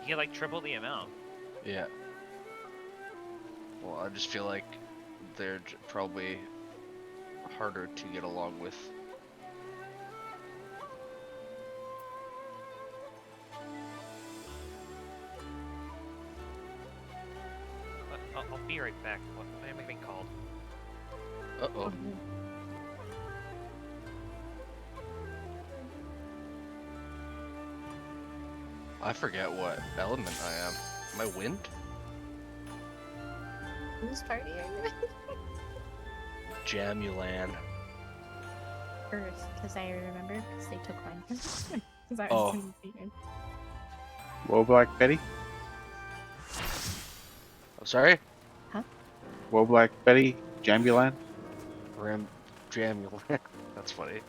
You get like triple the amount. Yeah. Well, I just feel like they're probably harder to get along with. I'll be right back. What am I being called? Uh-oh. I forget what element I am. Am I wind? Whose party are you in? Jamulan. Earth, because I remember because they took mine. Because I Oh. was confused. Whoa, Black Betty. Oh, sorry? Whoa, Black Betty. Jambulan. Jamulan. That's funny.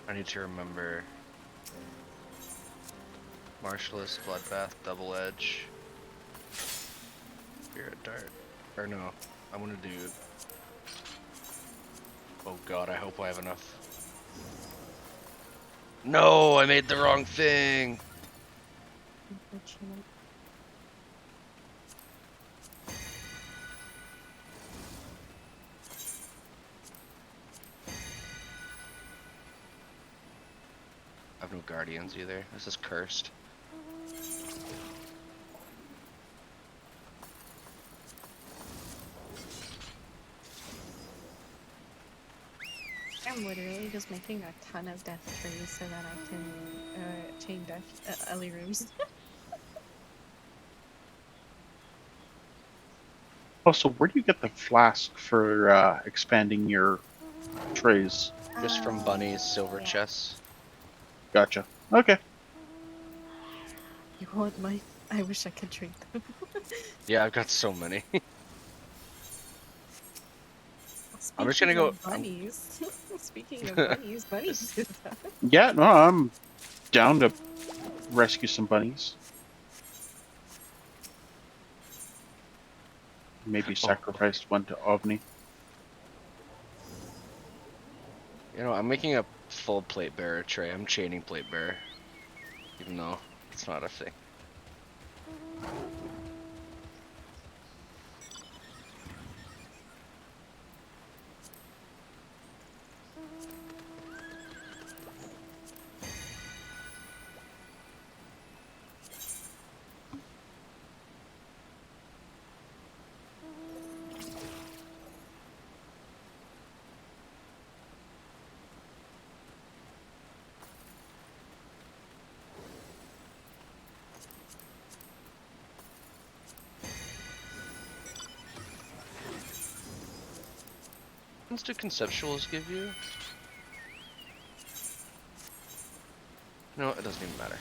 I need to remember Martialist, Bloodbath, Double Edge, Spirit Dart. Or no, I'm gonna do... Oh god, I hope I have enough. No, I made the wrong thing! Unfortunate. I have no guardians either. This is cursed. I'm literally just making a ton of death trees so that I can chain death Ellie rooms. Also, where do you get the flask for expanding your trays? Just from Bunny's silver yeah. chests. Gotcha. Okay. You want my? I wish I could drink them. Yeah, I've got so many. Speaking I'm just gonna go... of bunnies. Speaking of bunnies, bunnies do that. Yeah, no, I'm down to rescue some bunnies. Maybe sacrifice one to Ovni. You know, I'm making a full plate bearer tray. I'm chaining plate bearer. Even though it's not a thing. What do conceptuals give you? No, it doesn't even matter.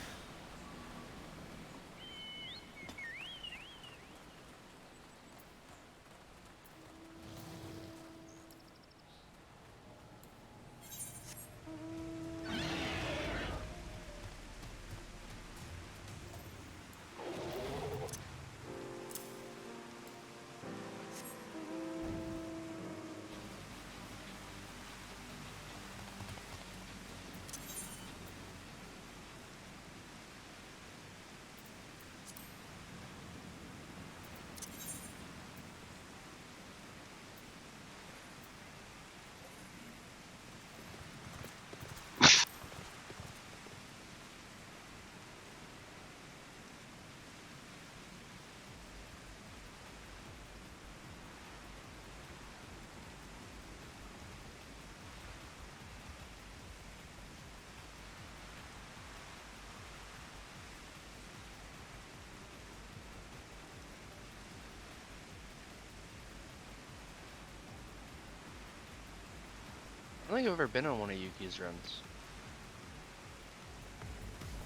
I don't think I've ever been on one of Yuki's runs.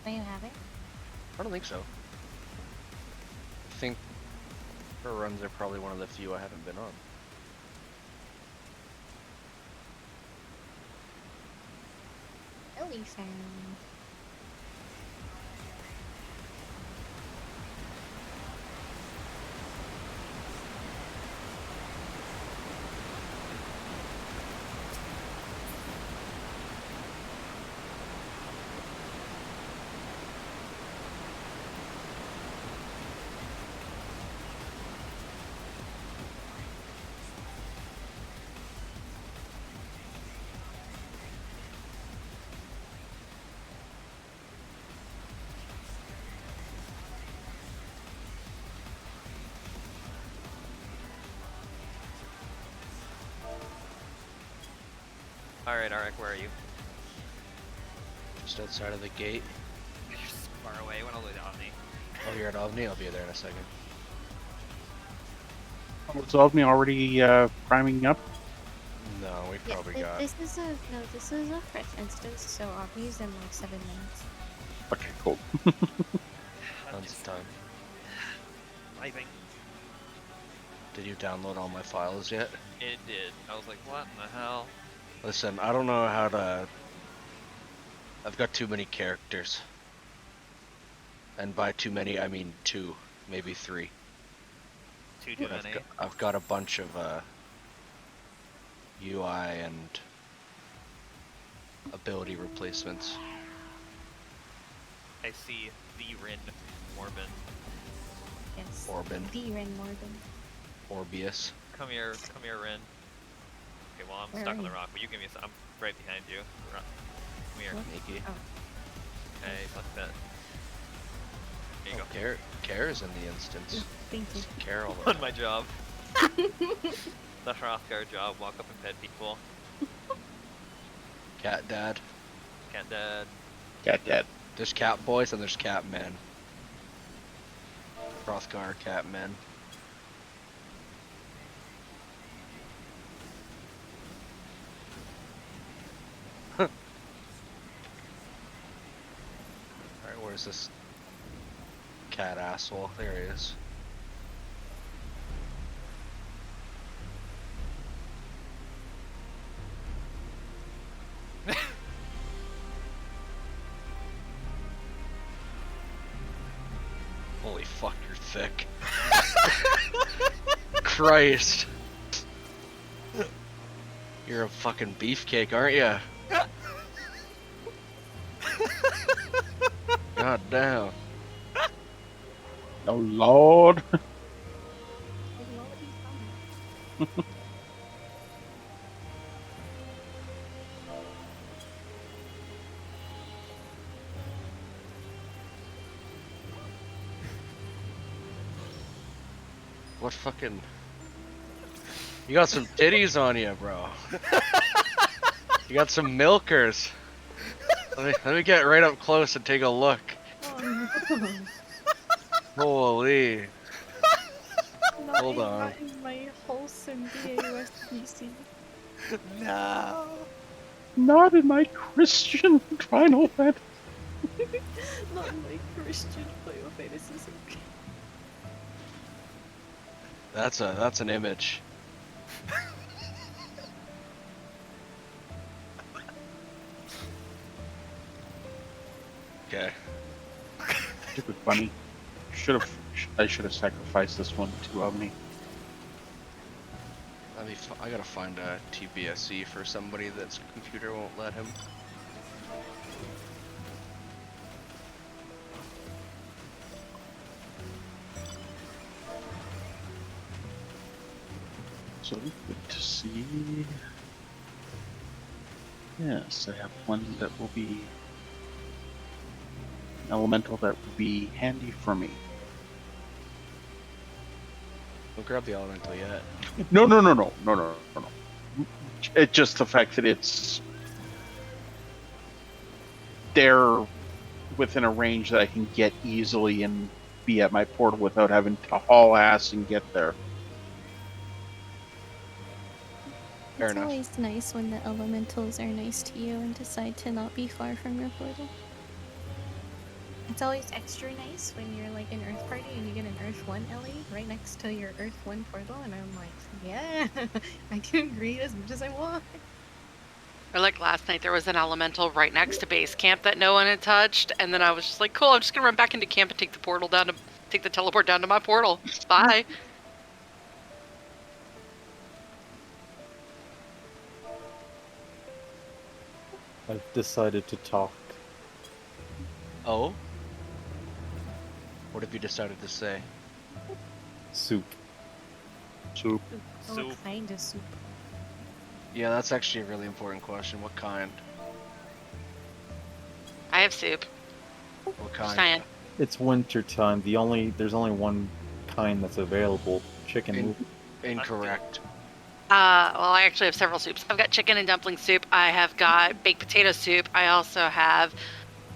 Do you have it? I don't think so. I think her runs are probably one of the few I haven't been on. Ellie found. Alright, where are you? Just outside of the gate. You're just far away, went all the way to Omni. Oh, you're at Ovni? I'll be there in a second. Was Ovni already priming up? No, we Yeah, probably got. this is a fresh instance, so Omni's in like 7 minutes. Okay, cool. Tons of time. Typing. Did you download all my files yet? It did. I was like, what in the hell? Listen, I don't know how to. I've got too many characters. And by too many, I mean 2, maybe 3. Too I've many. I've got a bunch of UI and ability replacements. I see the Rin Morbin. Yes. Orbin. The Ren Morgan. Orbius. Come here, Rin. Okay, well, I'm Where stuck are on the you? rock, but you give me some. I'm right behind you. Come here. What? Nikki. Oh. Okay, like that. There you go. Care is in the instance. Thank you. Just Care all the On time. my job. The Hrothgar job, walk up and pet people. Cat dad. Cat dad. Cat dad. There's cat boys and there's cat men. Hrothgar cat men. Alright, where's this cat asshole? There he is. Holy fuck, you're thick. Christ. You're a fucking beefcake, aren't ya? God damn. Oh lord. What fucking... You got some titties on you, bro. You got some milkers. Let me get right up close and take a look. Oh, no. Holy. Not Hold on. Not in my wholesome BAUS PC. No. Not in my Christian Final Fantasy. Not in my Christian Final Fantasy. That's an image. Okay. Stupid bunny. I should have sacrificed this one to Omni. I gotta find a TBSC for somebody that's computer won't let him. So good to see. Yes, I have one that will be an elemental that will be handy for me. Don't grab the elemental yet. No. It's just the fact that it's there within a range that I can get easily and be at my portal without having to haul ass and get there. Fair It's enough. always nice when the elementals are nice to you and decide to not be far from your portal. It's always extra nice when you're like in Earth Party and you get an Earth 1 LE right next to your Earth 1 portal, and I'm like, yeah, I can agree as much as I want. Or like last night, there was an elemental right next to base camp that no one had touched, and then I was just like, cool, I'm just gonna run back into camp and take the teleport down to my portal. Bye. I've decided to talk. Oh? What have you decided to say? Soup. Soup. What Soup. kind of soup? Yeah, that's actually a really important question. What kind? I have soup. What Just kind? saying. It's winter time. There's only one kind that's available. Chicken. Incorrect. Well, I actually have several soups. I've got chicken and dumpling soup. I have got baked potato soup. I also have,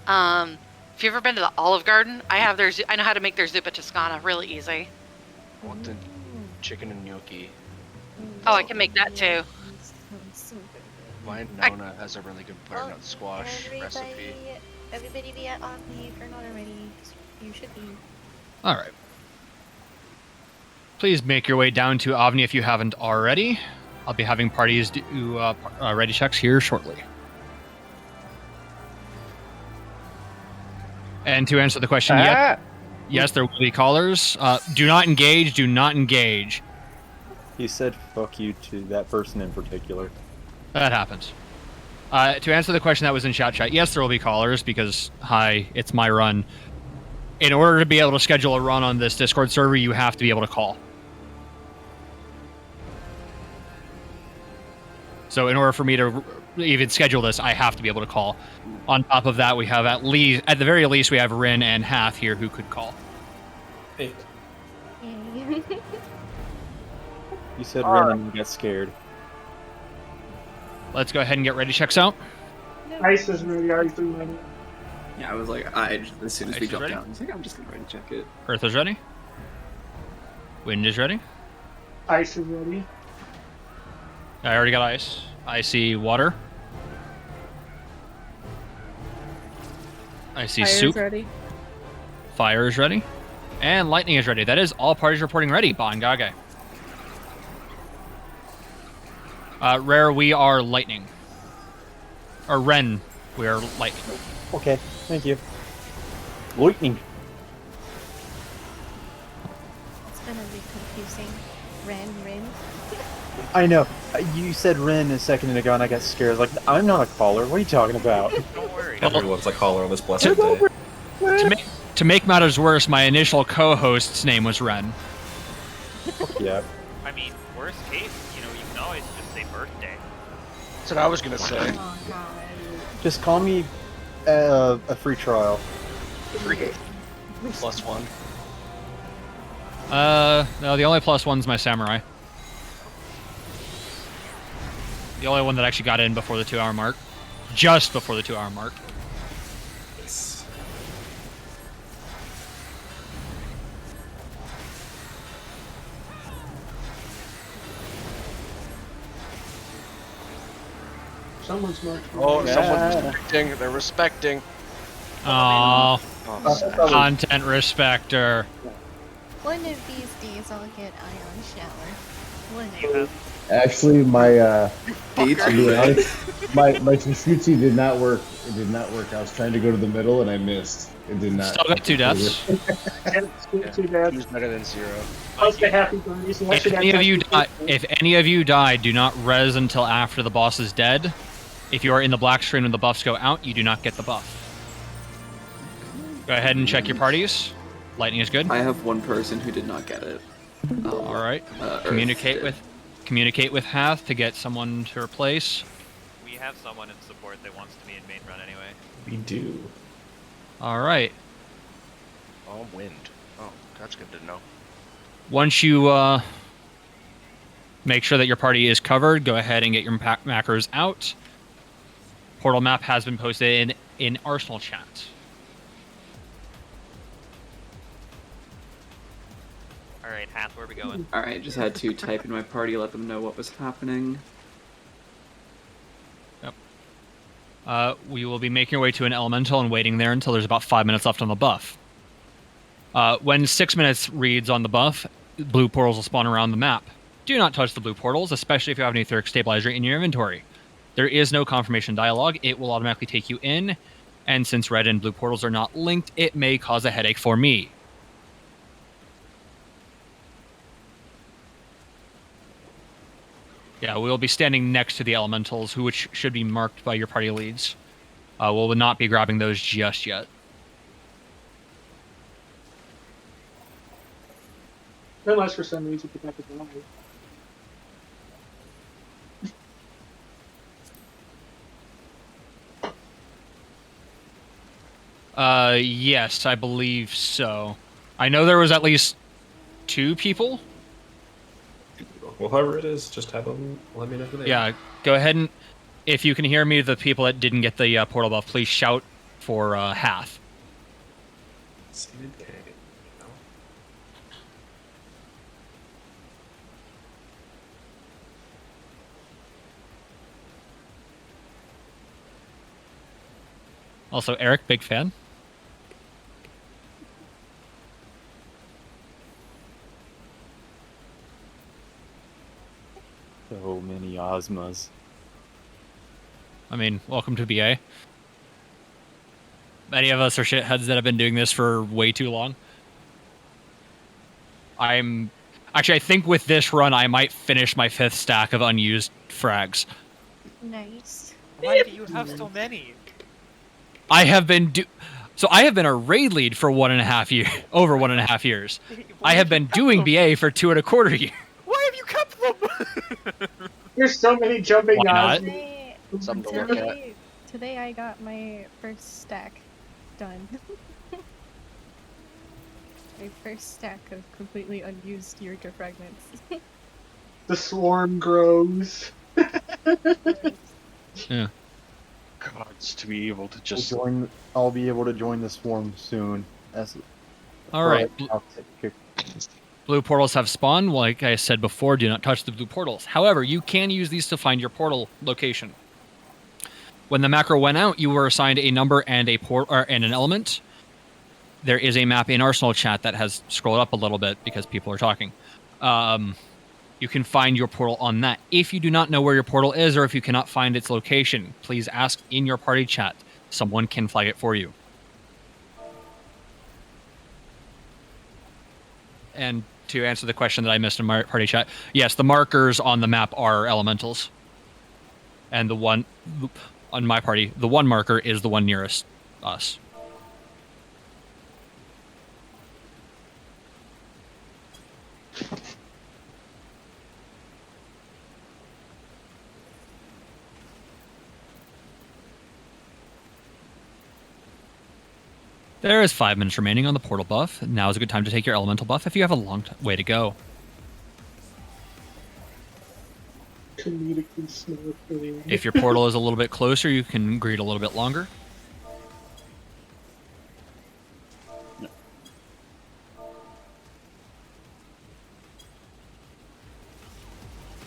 if you've ever been to the Olive Garden, I have their, I know how to make their zuppa toscana really easy. I want the chicken and gnocchi. Oh, I can make that too. Sounds so good. My I- Nona has a really good butternut squash recipe. Everybody be at Omni if you're not already. You should be. All right. Please make your way down to Avni if you haven't already. I'll be having parties do ready checks here shortly. And to answer the question, yes, there will be callers. Do not engage. Do not engage. He said fuck you to that person in particular. That happens. To answer the question that was in chat, yes, there will be callers because, hi, it's my run. In order to be able to schedule a run on this Discord server, you have to be able to call. So in order for me to even schedule this, I have to be able to call. On top of that, we have at the very least, we have Rin and Hath here who could call. Yay. You said Ren and you got scared. Let's go ahead and get ready checks out. Ice is ready. Are you ready? Yeah, I was like, as soon as Ice we is dropped ready? down, I was like, I'm just gonna ready check it. Earth is ready. Wind is ready. Ice is ready. I already got ice. I see water. I see soup. ready. Fire is ready. And lightning is ready. That is all parties reporting ready. Bangage. Rare, we are lightning. Or Ren, we are lightning. Okay, thank you. Lightning. It's been a bit confusing. Ren. I know. You said Ren a second ago and I got scared. I was like, I'm not a caller. What are you talking about? Don't worry. Everyone's a caller on this blessed day. To make matters worse, my initial co-host's name was Ren. Yeah. I mean, worst case, you can always just say birthday. That's what I was gonna say. Oh god. Just call me a free trial. Free. +1. No, the only +1's my samurai. The only one that actually got in before the 2-hour mark. Just before the 2-hour mark. Yes. Someone's not. Oh, Yeah. someone's respecting. They're respecting. Oh, Oh, content respecter. One of these days I'll get ion shower. One You of have Actually, my Beats to be honest, my Tsushutsu did not work. It did not work. I was trying to go to the middle and I missed. It did not. Still got 2 deaths. Too bad. who's better than 0? Plus the happy birthdays. If any of you die, do not res until after the boss is dead. If you are in the black screen when the buffs go out, you do not get the buff. Go ahead and check your parties. Lightning is good. I have one person who did not get it. All right. Earth Communicate did. with Hath to get someone to replace. we have someone in support that wants to be in main run anyway. We do. All right. Oh, wind. Oh, that's good to know. Once you make sure that your party is covered, go ahead and get your macros out. Portal map has been posted in Arsenal chat. All right, Hath, where are we going? All right, just had to type in my party, let them know what was happening. We will be making our way to an elemental and waiting there until there's about 5 minutes left on the buff. When 6 minutes reads on the buff, blue portals will spawn around the map. Do not touch the blue portals, especially if you have an etheric stabilizer in your inventory. There is no confirmation dialogue. It will automatically take you in, and since red and blue portals are not linked, it may cause a headache for me. Yeah, we will be standing next to the elementals, which should be marked by your party leads. We will not be grabbing those just yet. Unless for some reason you pick up the line. Yes, I believe so. I know there was at least 2 people. 2 people. Well, whoever it is, just have them let me know who they are. Yeah, go ahead and, if you can hear me, the people that didn't get the portal buff, please shout for Hath. Seated K. No. Also, Eric, big fan. So many Ozmas. I mean, welcome to BA. Many of us are shitheads that have been doing this for way too long. Actually, I think with this run, I might finish my 5th stack of unused frags. Nice. Why do you have so many? I have been I have been a raid lead for 1.5 years, over 1.5 years. I have been doing BA for 2.25 years. Why have you kept them? There's so many jumping Why not? Today, Something to look at. today I got my first stack done. My first stack of completely unused Yurka fragments. The swarm grows. Yeah. Gods, to be able to just I'll be able to join the swarm soon. All right. Blue portals have spawned. Like I said before, do not touch the blue portals. However, you can use these to find your portal location. When the macro went out, you were assigned a number and and an element. There is a map in Arsenal chat that has scrolled up a little bit because people are talking. You can find your portal on that. If you do not know where your portal is, or if you cannot find its location, please ask in your party chat. Someone can flag it for you. And to answer the question that I missed in my party chat, yes, the markers on the map are elementals. And the one on my party, the one marker is the one nearest us. There is 5 minutes remaining on the portal buff. Now is a good time to take your elemental buff if you have a long way to go. Comedically smart for the If your portal is a little bit closer, you can greet a little bit longer.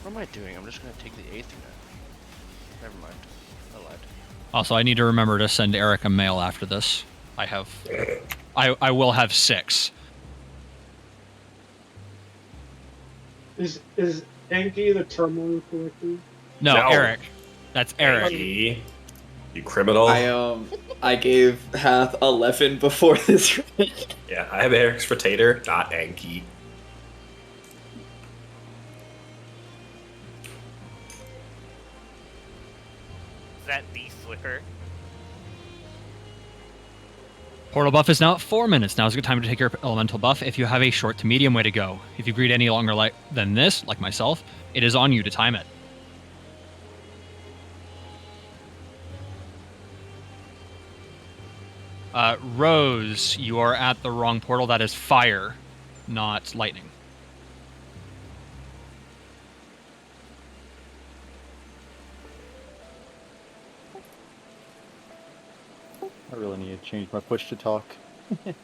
What am I doing? I'm just gonna take the 8th now. Never mind. I lied. Also, I need to remember to send Eric a mail after this. I will have 6. Is Enki the turmoil collector? No, No. Eric. That's Eric. Anki, you criminal. I gave Hath 11 before this raid. Yeah, I have Eric's for Tater, not Anki. Is that the Slicker? Portal buff is now at 4 minutes. Now is a good time to take your elemental buff if you have a short to medium way to go. If you greet any longer than this, like myself, it is on you to time it. Rose, you are at the wrong portal. That is fire, not lightning. I really need to change my push to talk. Put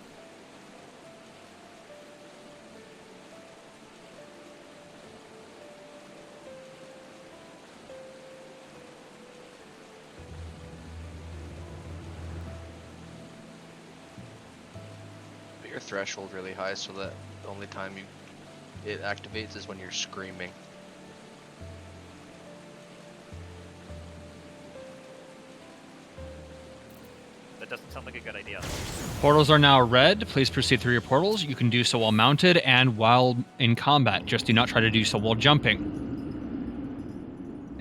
your threshold really high so that the only time it activates is when you're screaming. That doesn't sound like a good idea. Portals are now red. Please proceed through your portals. You can do so while mounted and while in combat. Just do not try to do so while jumping.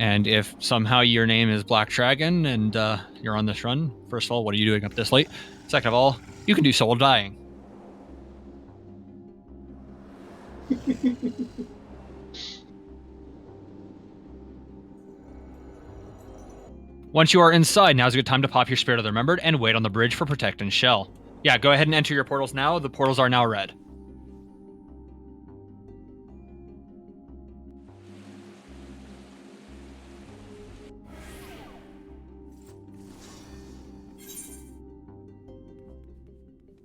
And if somehow your name is Black Dragon and you're on this run, first of all, what are you doing up this late? Second of all, you can do so while dying. Once you are inside, now's a good time to pop your Spirit of the Remembered and wait on the bridge for Protect and Shell. Yeah, go ahead and enter your portals now. The portals are now red.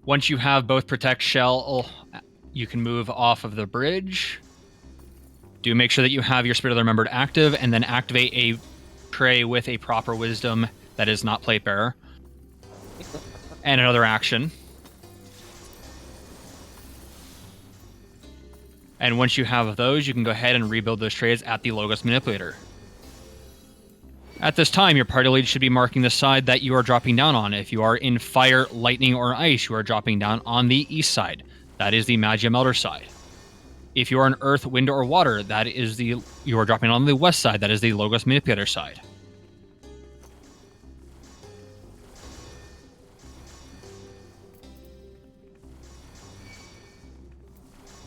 Once you have both Protect Shell, you can move off of the bridge. Do make sure that you have your Spirit of the Remembered active, and then activate a tray with a proper wisdom that is not Plate Bearer. And another action. And once you have those, you can go ahead and rebuild those trays at the Logos Manipulator. At this time, your party lead should be marking the side that you are dropping down on. If you are in fire, lightning, or ice, you are dropping down on the east side. That is the Magia Melter side. If you are in earth, wind, or water, that is you are dropping on the west side. That is the Logos Manipulator side.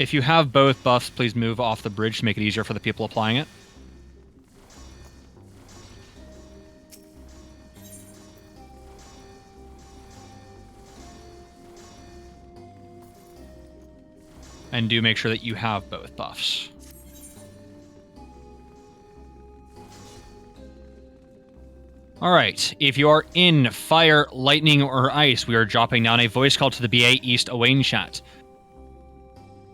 If you have both buffs, please move off the bridge to make it easier for the people applying it. And do make sure that you have both buffs. Alright, if you are in fire, lightning, or ice, we are dropping down a voice call to the BA East Owain chat.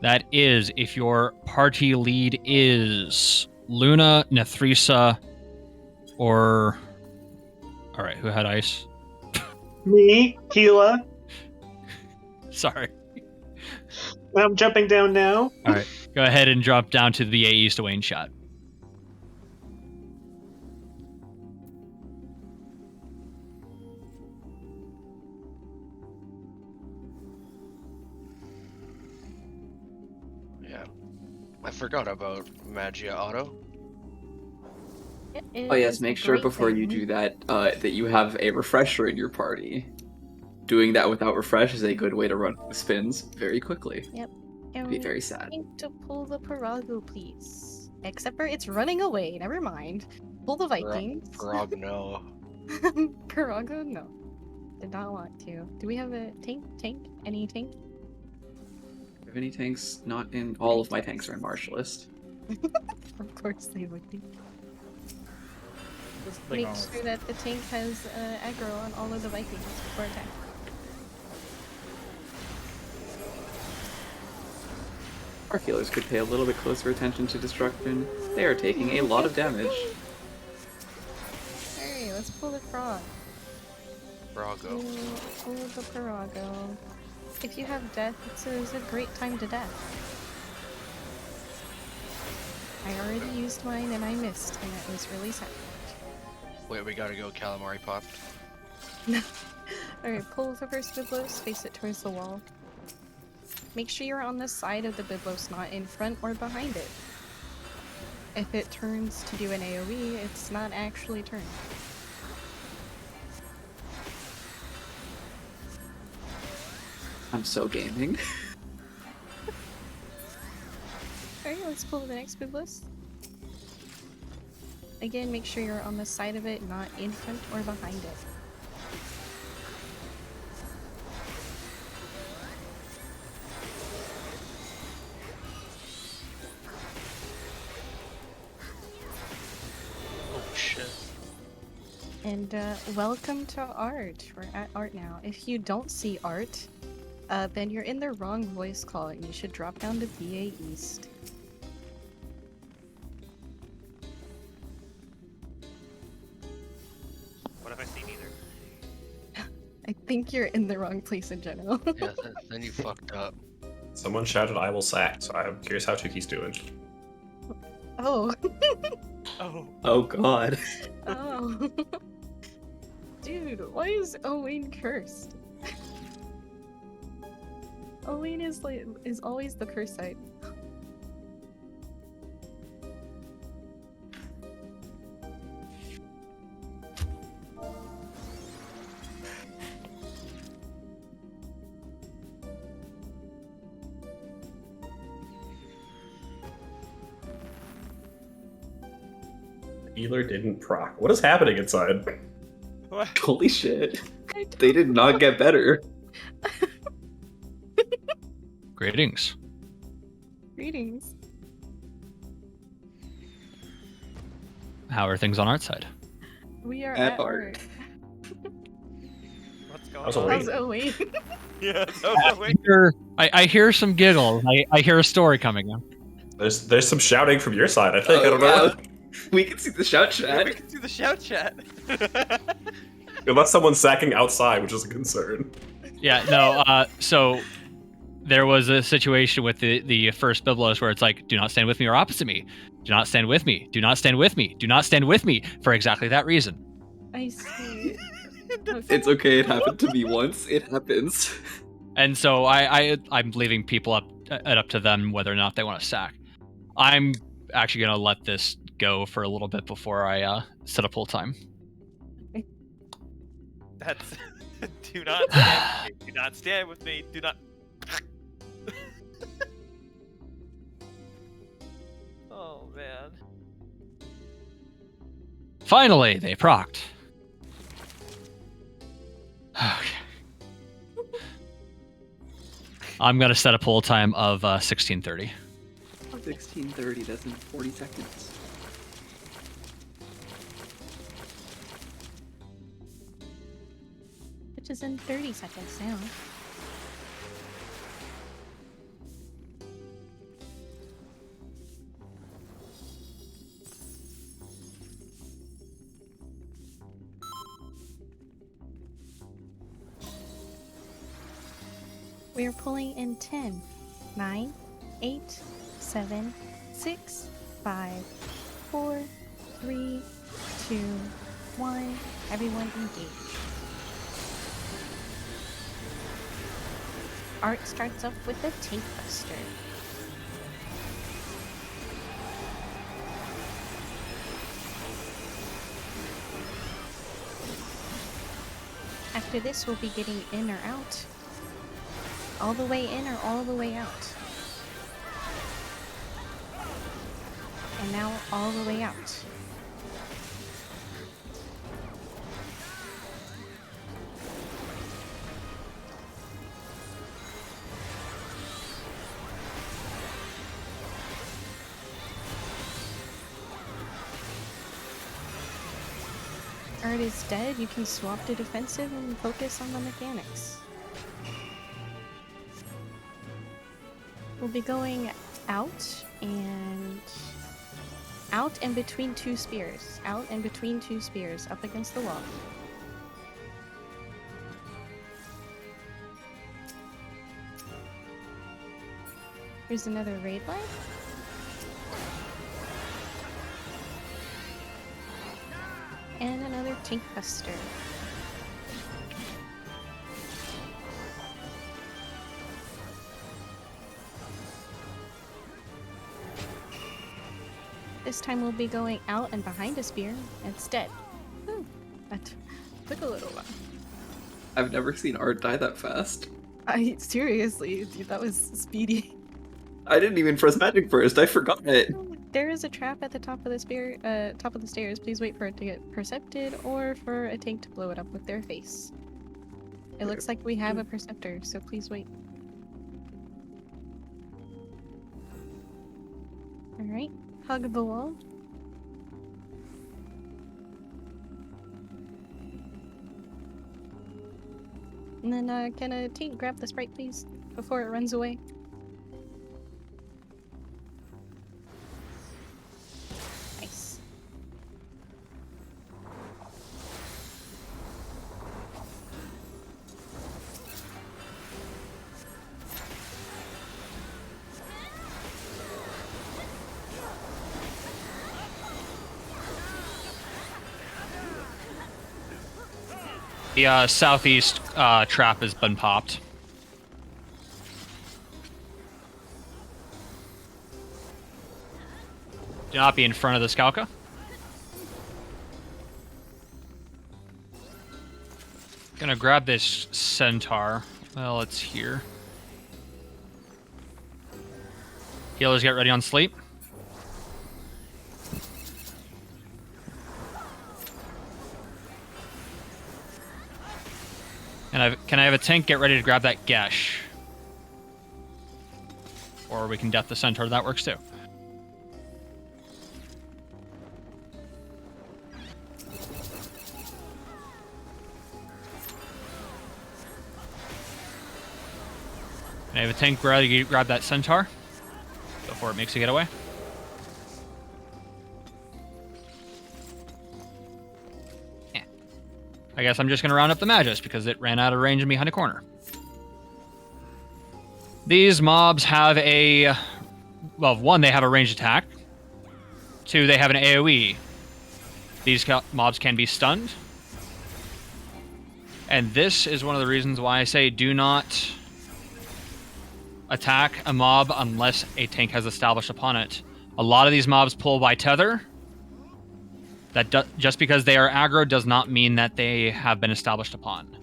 That is, if your party lead is Luna, Nethrisa, or... Alright, who had ice? Me, Keela. Sorry. I'm jumping down now. Alright, go ahead and drop down to the BA East Owain chat. I forgot about Magia Auto. Oh yes, make sure before you do that that you have a refresher in your party. Doing that without refresh is a good way to run the spins very quickly. Yep. Be very sad. Need to pull the Parago, please. Except for it's running away. Never mind. Pull the Vikings. Parago, no. Parago, no. Did not want to. Do we have a tank? Any tank? Have any tanks? Not in. All of my tanks are in Martialist. Of course they would be. Just Make sure that the tank has aggro on all of the Vikings before attack. Our healers could pay a little bit closer attention to destruction. They are taking a lot of damage. Alright, let's pull the frog. Parago. Pull the Parago. If you have death, it's a great time to death. I already used mine and I missed, and it was really sad. Wait, we gotta go Calamari Pop. Alright, pull the first Biblos, face it towards the wall. Make sure you're on the side of the Biblos, not in front or behind it. If it turns to do an AoE, it's not actually turned. I'm so gaming. Alright, let's pull the next Biblos. Again, make sure you're on the side of it, not in front or behind it. Oh shit. And welcome to art. We're at art now. If you don't see art, then you're in the wrong voice call and you should drop down to BA East. What have I seen either? I think you're in the wrong place in general. Yeah, then you fucked up. Someone shouted, "I will sack." So I'm curious how Tuki's doing. Oh. Oh. Oh god. Oh. Dude, why is Owain cursed? Owain is always the curse side. Healer didn't proc. What is happening inside? What? Holy shit. They did not get better. Greetings. Greetings. How are things on art side? We are At at art. art. What's going How's a on? wait? Oh wait. Yeah, so wait. I hear some giggles. I hear a story coming in. There's some shouting from your side, I think. I Oh, don't know. yeah. We can see the shout Yeah, we chat. can see the shout chat. Unless someone's sacking outside, which is a concern. Yeah, no, so there was a situation with the first Biblos where it's like, do not stand with me or opposite me. Do not stand with me. Do not stand with me. Do not stand with me for exactly that reason. I see. It's okay, it happened to me once. It happens. And so I'm leaving people up to them whether or not they want to sack. I'm actually going to let this go for a little bit before I set up full time. That's do not stand with me. Do not stand with me. Do not. Oh man. Finally, they procced. Okay. I'm going to set a pull time of 16:30. 16:30, that's in 40 seconds. Which is in 30 seconds now. We are pulling in 10, 9, 8, 7, 6, 5, 4, 3, 2, 1. Everyone engage. Art starts off with a tape buster. After this, we'll be getting in or out. All the way in or all the way out. And now all the way out. Art is dead, you can swap to defensive and focus on the mechanics. We'll be going out and between two spears. Out and between two spears, up against the wall. Here's another raid line. And another Tink Buster. This time we'll be going out and behind a spear instead. That took a little while. I've never seen Art die that fast. Seriously, dude, that was speedy. I didn't even press magic first, I forgot it. There is a trap at the top of the spear, top of the stairs. Please wait for it to get percepted or for a tank to blow it up with their face. It looks like we have a perceptor, so please wait. Alright, hug the wall. And then, can a tank grab the sprite, please, before it runs away? Nice. The southeast trap has been popped. Do not be in front of the Scalca. Gonna grab this centaur. Well, it's here. Healers, get ready on sleep. And can I have a tank get ready to grab that Gesh? Or we can death the centaur, that works too. Can I have a tank grab that centaur before it makes a getaway? Yeah. I guess I'm just going to round up the Magus because it ran out of range behind a corner. These mobs have a... Well, 1, they have a ranged attack. 2, they have an AoE. These mobs can be stunned. And this is one of the reasons why I say do not attack a mob unless a tank has established upon it. A lot of these mobs pull by tether. Just because they are aggro does not mean that they have been established upon.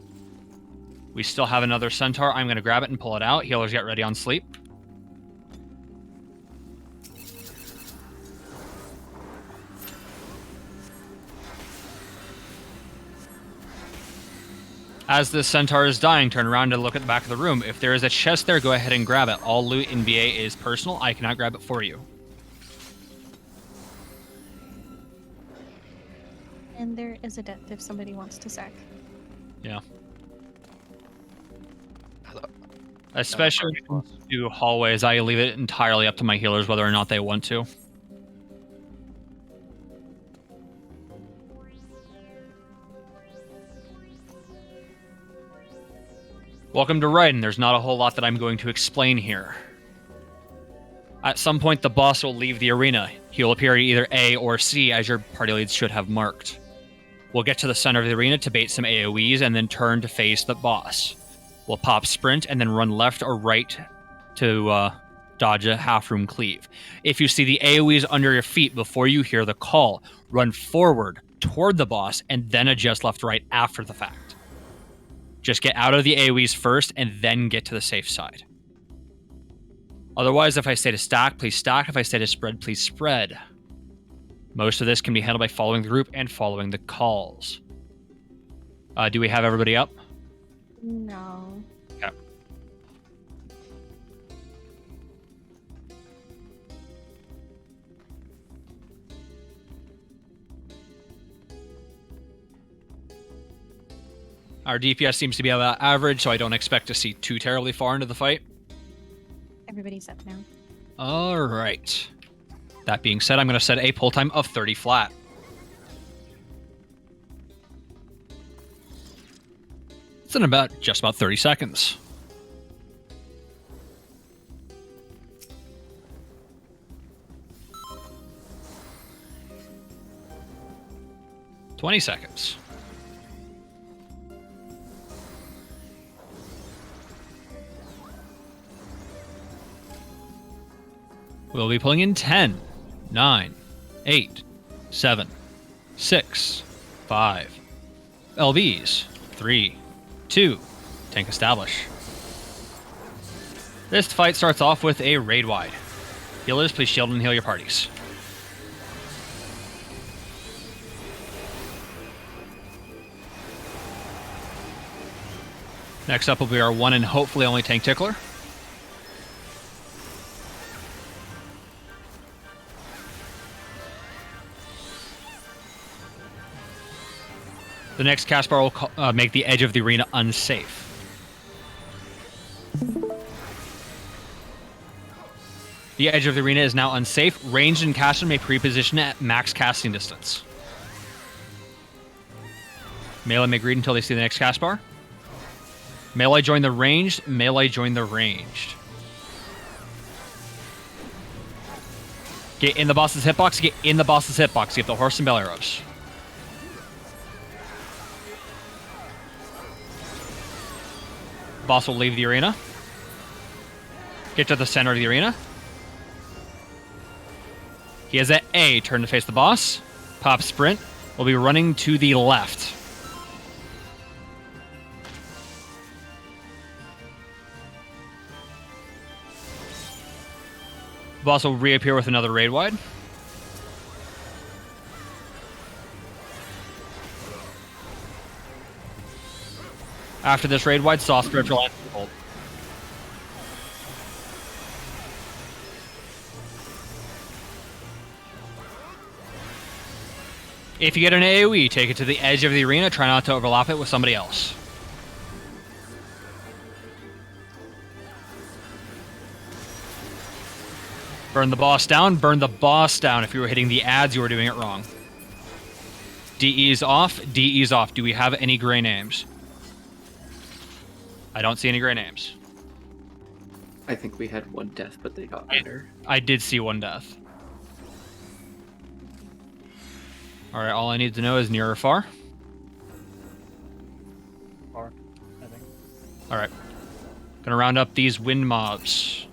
We still have another centaur. I'm going to grab it and pull it out. Healers get ready on sleep. As this centaur is dying, turn around and look at the back of the room. If there is a chest there, go ahead and grab it. All loot in BA is personal. I cannot grab it for you. And there is a death if somebody wants to sack. Yeah. Especially to hallways, I leave it entirely up to my healers whether or not they want to. Welcome to Raiden. There's not a whole lot that I'm going to explain here. At some point, the boss will leave the arena. He'll appear at either A or C, as your party leads should have marked. We'll get to the center of the arena to bait some AoEs and then turn to face the boss. We'll pop sprint and then run left or right to dodge a half-room cleave. If you see the AoEs under your feet before you hear the call, run forward toward the boss and then adjust left-right after the fact. Just get out of the AoEs first and then get to the safe side. Otherwise, if I say to stack, please stack. If I say to spread, please spread. Most of this can be handled by following the group and following the calls. Do we have everybody up? No. Okay. Our DPS seems to be about average, so I don't expect to see too terribly far into the fight. Everybody's up now. All right. That being said, I'm going to set a pull time of 30 flat. It's in just about 30 seconds. $20. We'll be pulling in 10, 9, 8, 7, 6, 5. LVs, 3, 2. Tank establish. This fight starts off with a raid wide. Healers, please shield and heal your parties. Next up will be our one and hopefully only tank tickler. The next cast bar will make the edge of the arena unsafe. The edge of the arena is now unsafe. Ranged and caster may pre-position at max casting distance. Melee may greet until they see the next cast bar. Melee join the ranged. Melee join the ranged. Get in the boss's hitbox. Get in the boss's hitbox. Get the horse and bell arrows. Boss will leave the arena. Get to the center of the arena. He has an A, turn to face the boss. Pop sprint. We'll be running to the left. Boss will reappear with another raid wide. After this raid wide, soft spiritual and hold. If you get an AoE, take it to the edge of the arena. Try not to overlap it with somebody else. Burn the boss down. Burn the boss down. If you were hitting the ads, you were doing it wrong. DE's off. DE's off. Do we have any gray names? I don't see any gray names. I think we had one death, but they got better. I did see one death. Alright, all I need to know is near or far. Far, I think. Alright. Gonna round up these wind mobs.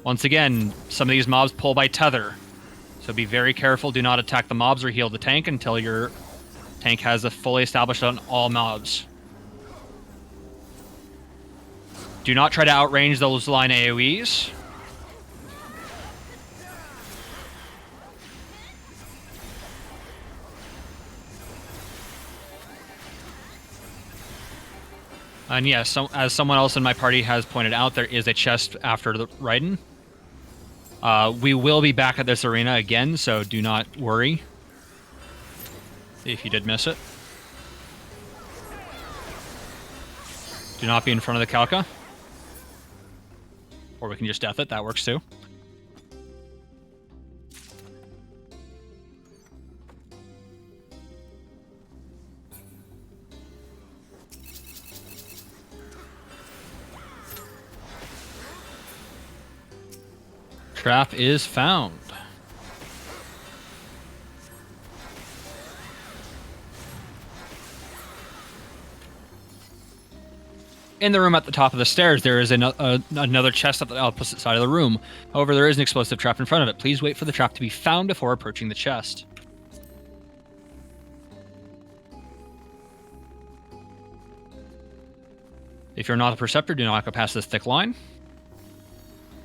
Once again, some of these mobs pull by tether. So be very careful. Do not attack the mobs or heal the tank until your tank has a fully established on all mobs. Do not try to outrange those line AoEs. And yes, as someone else in my party has pointed out, there is a chest after the Raiden. We will be back at this arena again, so do not worry if you did miss it. Do not be in front of the Kalka. Or we can just death it, that works too. Trap is found. In the room at the top of the stairs, there is another chest at the opposite side of the room. However, there is an explosive trap in front of it. Please wait for the trap to be found before approaching the chest. If you're not a Perceptor, do not go past this thick line.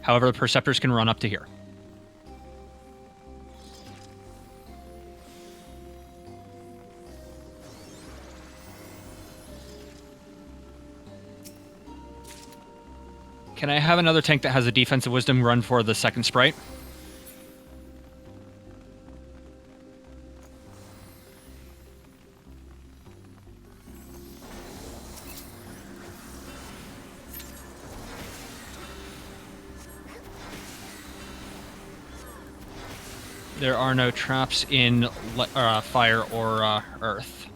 However, the Perceptors can run up to here. Can I have another tank that has a defensive wisdom run for the second sprite? There are no traps in fire or earth.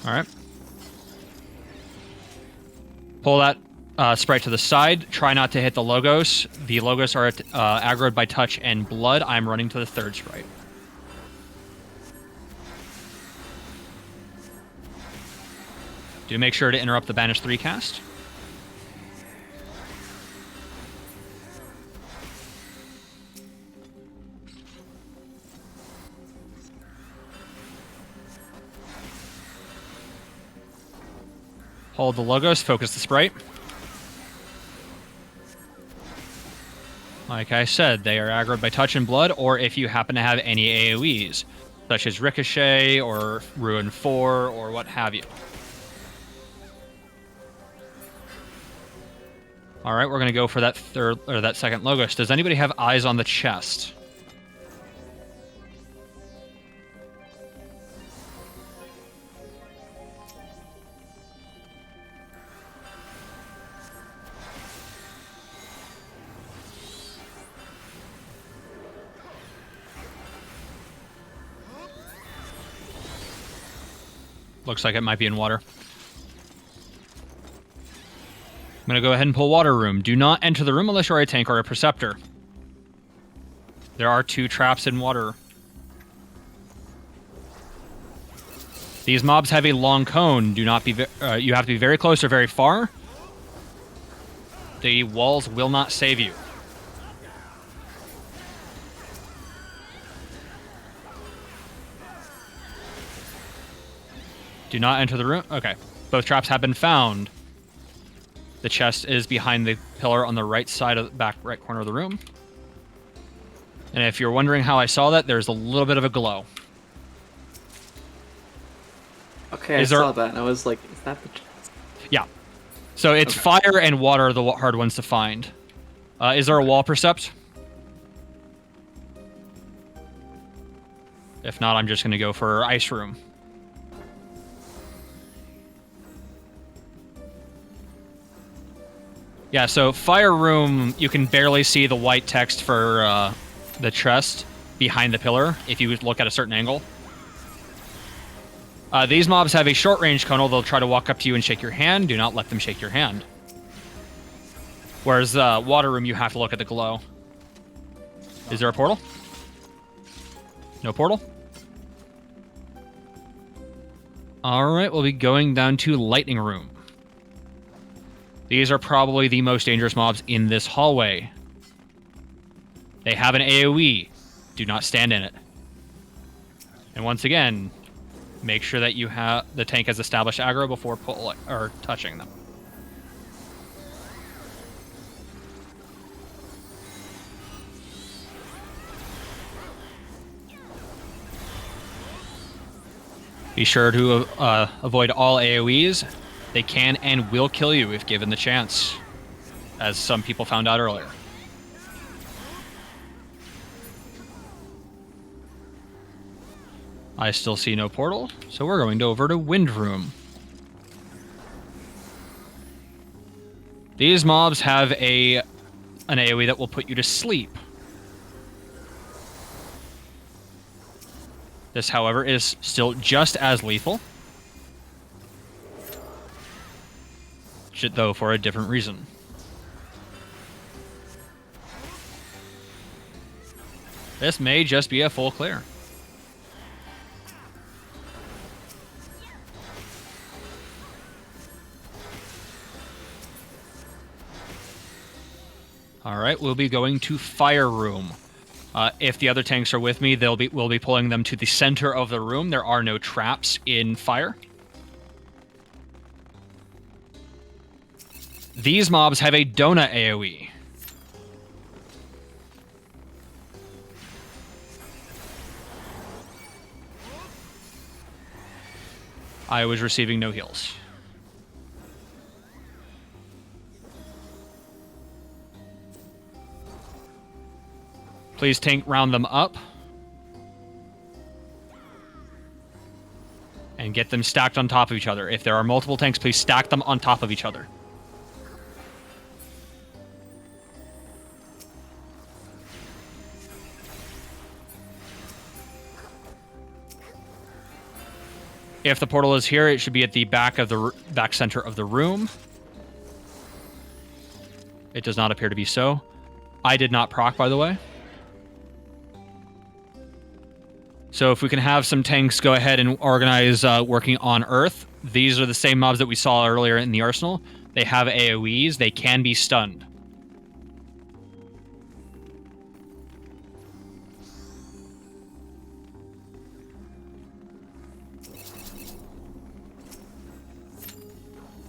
Alright. Pull that sprite to the side. Try not to hit the logos. The logos are aggroed by touch and blood. I'm running to the third sprite. Do make sure to interrupt the Banish 3 cast. Hold the logos, focus the sprite. Like I said, they are aggroed by touch and blood, or if you happen to have any AoEs, such as Ricochet or Ruin 4 or what have you. Alright, we're gonna go for that that second logos. Does anybody have eyes on the chest? Looks like it might be in water. I'm going to go ahead and pull water room. Do not enter the room unless you're a tank or a Perceptor. There are 2 traps in water. These mobs have a long cone. Do not be. You have to be very close or very far. The walls will not save you. Do not enter the room. Okay. Both traps have been found. The chest is behind the pillar on the right side of the back right corner of the room. And if you're wondering how I saw that, there's a little bit of a glow. Okay, I saw that, and I was like, is that the chest? Yeah. So it's fire and water are the hard ones to find. Is there a wall percept? If not, I'm just going to go for ice room. Yeah, so fire room, you can barely see the white text for the chest behind the pillar if you look at a certain angle. These mobs have a short-range conal. They'll try to walk up to you and shake your hand. Do not let them shake your hand. Whereas water room, you have to look at the glow. Is there a portal? No portal? Alright, we'll be going down to lightning room. These are probably the most dangerous mobs in this hallway. They have an AoE. Do not stand in it. And once again, make sure that the tank has established aggro before touching them. Be sure to avoid all AoEs. They can and will kill you if given the chance, as some people found out earlier. I still see no portal, so we're going over to Wind Room. These mobs have an AoE that will put you to sleep. This, however, is still just as lethal, though for a different reason. This may just be a full clear. Alright, we'll be going to Fire Room. If the other tanks are with me, we'll be pulling them to the center of the room. There are no traps in fire. These mobs have a donut AoE. I was receiving no heals. Please tank round them up. And get them stacked on top of each other. If there are multiple tanks, please stack them on top of each other. If the portal is here, it should be at the back center of the room. It does not appear to be so. I did not proc, by the way. So if we can have some tanks go ahead and organize working on Earth. These are the same mobs that we saw earlier in the Arsenal. They have AoEs. They can be stunned.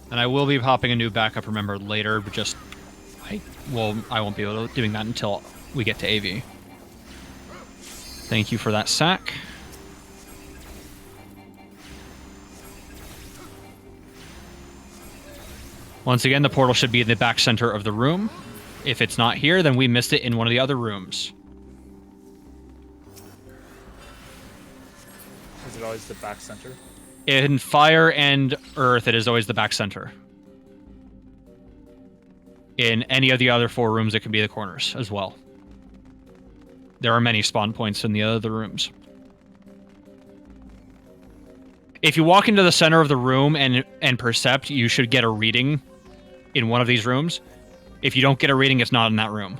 And I will be popping a new backup, remember, later, but just... I won't be able to doing that until we get to AV. Thank you for that sack. Once again, the portal should be in the back center of the room. If it's not here, then we missed it in one of the other rooms. Is it always the back center? In Fire and Earth, it is always the back center. In any of the other 4 rooms, it can be the corners as well. There are many spawn points in the other rooms. If you walk into the center of the room and percept, you should get a reading in one of these rooms. If you don't get a reading, it's not in that room.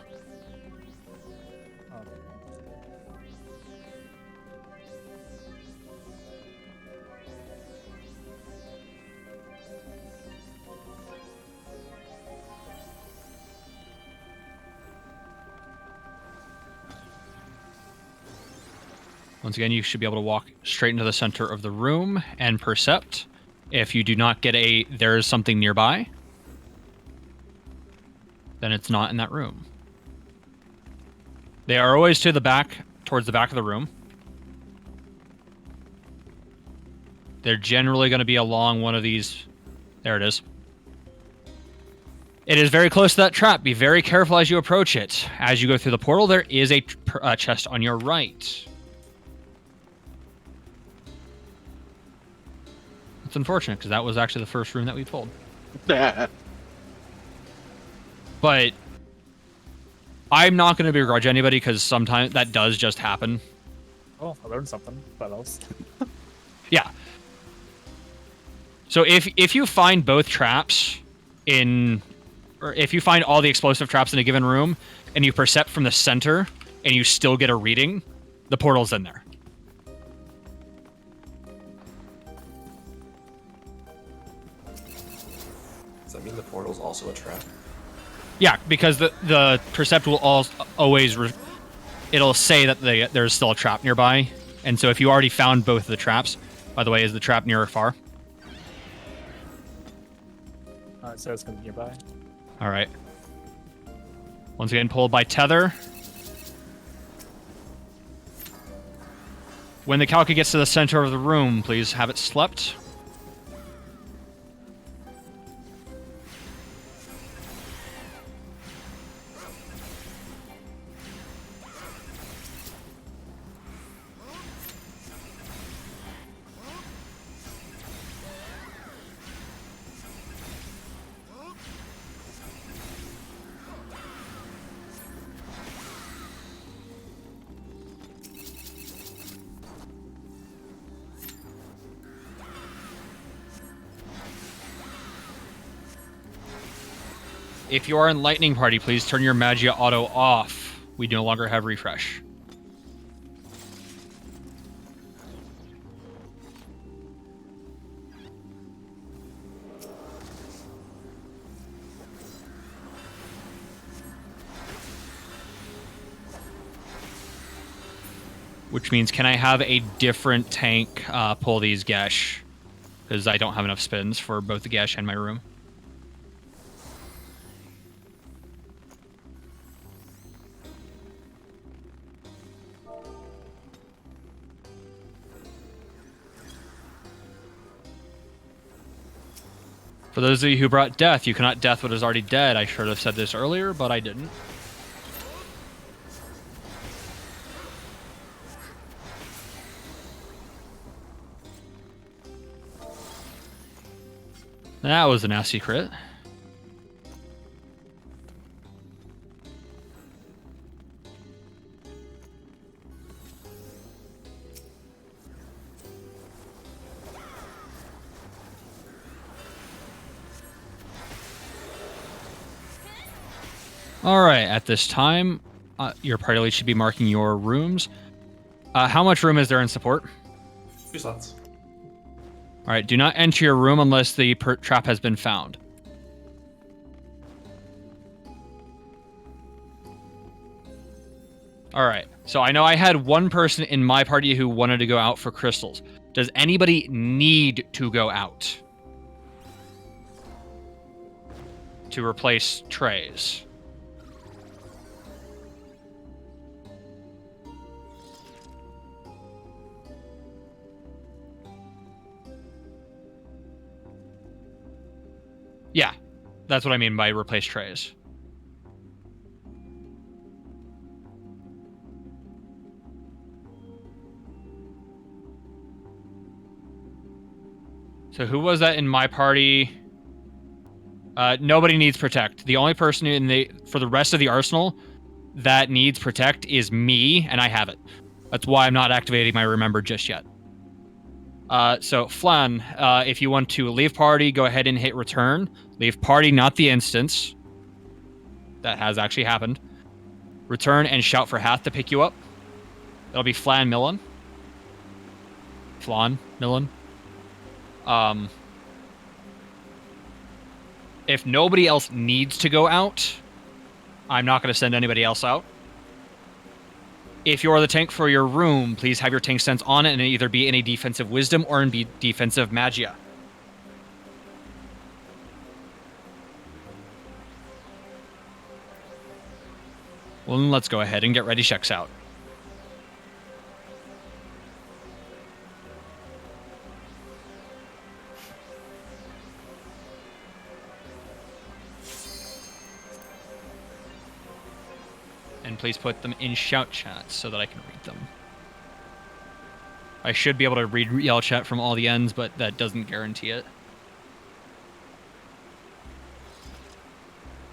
Once again, you should be able to walk straight into the center of the room and percept. If you do not get there is something nearby, then it's not in that room. They are always to the back, towards the back of the room. They're generally going to be along one of these. There it is. It is very close to that trap. Be very careful as you approach it. As you go through the portal, there is a chest on your right. It's unfortunate, because that was actually the first room that we pulled. But I'm not going to begrudge anybody because sometimes that does just happen. Oh, I learned something. What else? Yeah. So if you find both traps or if you find all the explosive traps in a given room and you percept from the center and you still get a reading, the portal's in there. Does that mean the portal's also a trap? Yeah, because the percept will always it'll say that there's still a trap nearby, and so if you already found both of the traps, by the way, is the trap near or far? So it's going to be nearby. All right. Once again, pulled by tether. When the Kalki gets to the center of the room, please have it slept. If you are in Lightning Party, please turn your Magia auto off. We no longer have refresh. Which means, can I have a different tank pull these Gesh? Because I don't have enough spins for both the Gesh and my room. For those of you who brought death, you cannot death what is already dead. I should have said this earlier, but I didn't. That was a nasty crit. Alright, at this time, your party lead should be marking your rooms. How much room is there in support? 2 slots. Alright, do not enter your room unless the trap has been found. Alright, so I know I had one person in my party who wanted to go out for crystals. Does anybody need to go out to replace trays? Yeah, that's what I mean by replace trays. So who was that in my party? Nobody needs protect. The only person for the rest of the arsenal that needs protect is me, and I have it. That's why I'm not activating my remember just yet. So Flan, if you want to leave party, go ahead and hit return. Leave party, not the instance. That has actually happened. Return and shout for Hath to pick you up. It'll be Flan Millen. Flan Millen. If nobody else needs to go out, I'm not going to send anybody else out. If you're the tank for your room, please have your tank sense on it and either be in a defensive wisdom or in defensive magia. Well, then let's go ahead and get ready checks out. And please put them in shout chat so that I can read them. I should be able to read yell chat from all the ends, but that doesn't guarantee it.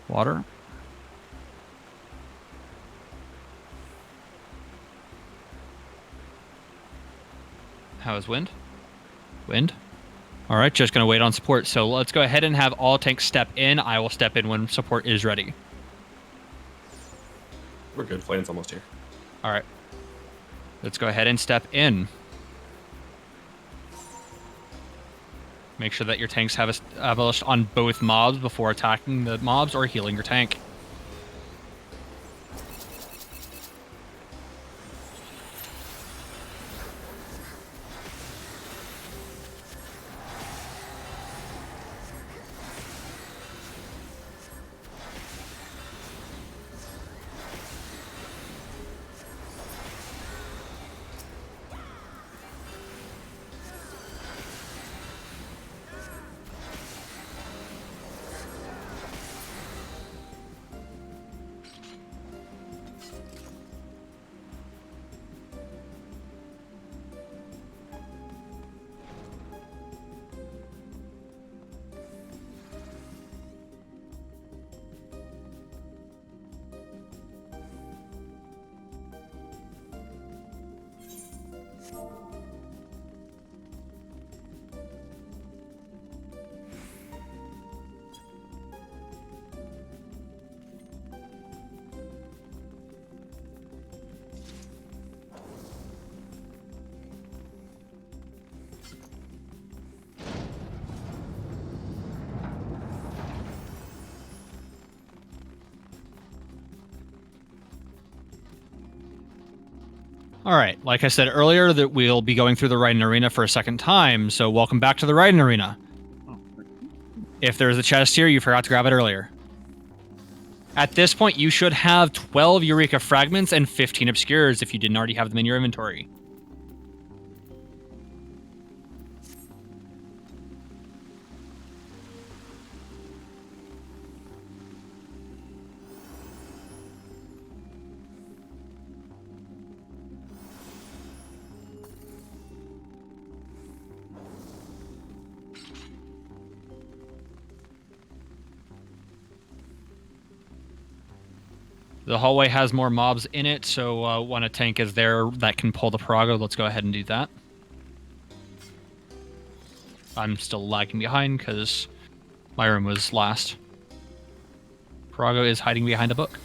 Water. How is wind? Wind? Alright, just going to wait on support. So let's go ahead and have all tanks step in. I will step in when support is ready. We're good. Flame's almost here. Alright. Let's go ahead and step in. Make sure that your tanks have established on both mobs before attacking the mobs or healing your tank. Alright, like I said earlier, that we'll be going through the Raiden Arena for a second time, so welcome back to the Raiden Arena. If there's a chest here, you forgot to grab it earlier. At this point, you should have 12 Eureka Fragments and 15 Obscures if you didn't already have them in your inventory. The hallway has more mobs in it, so when a tank is there that can pull the Prago, let's go ahead and do that. I'm still lagging behind because my room was last. Prago is hiding behind a book.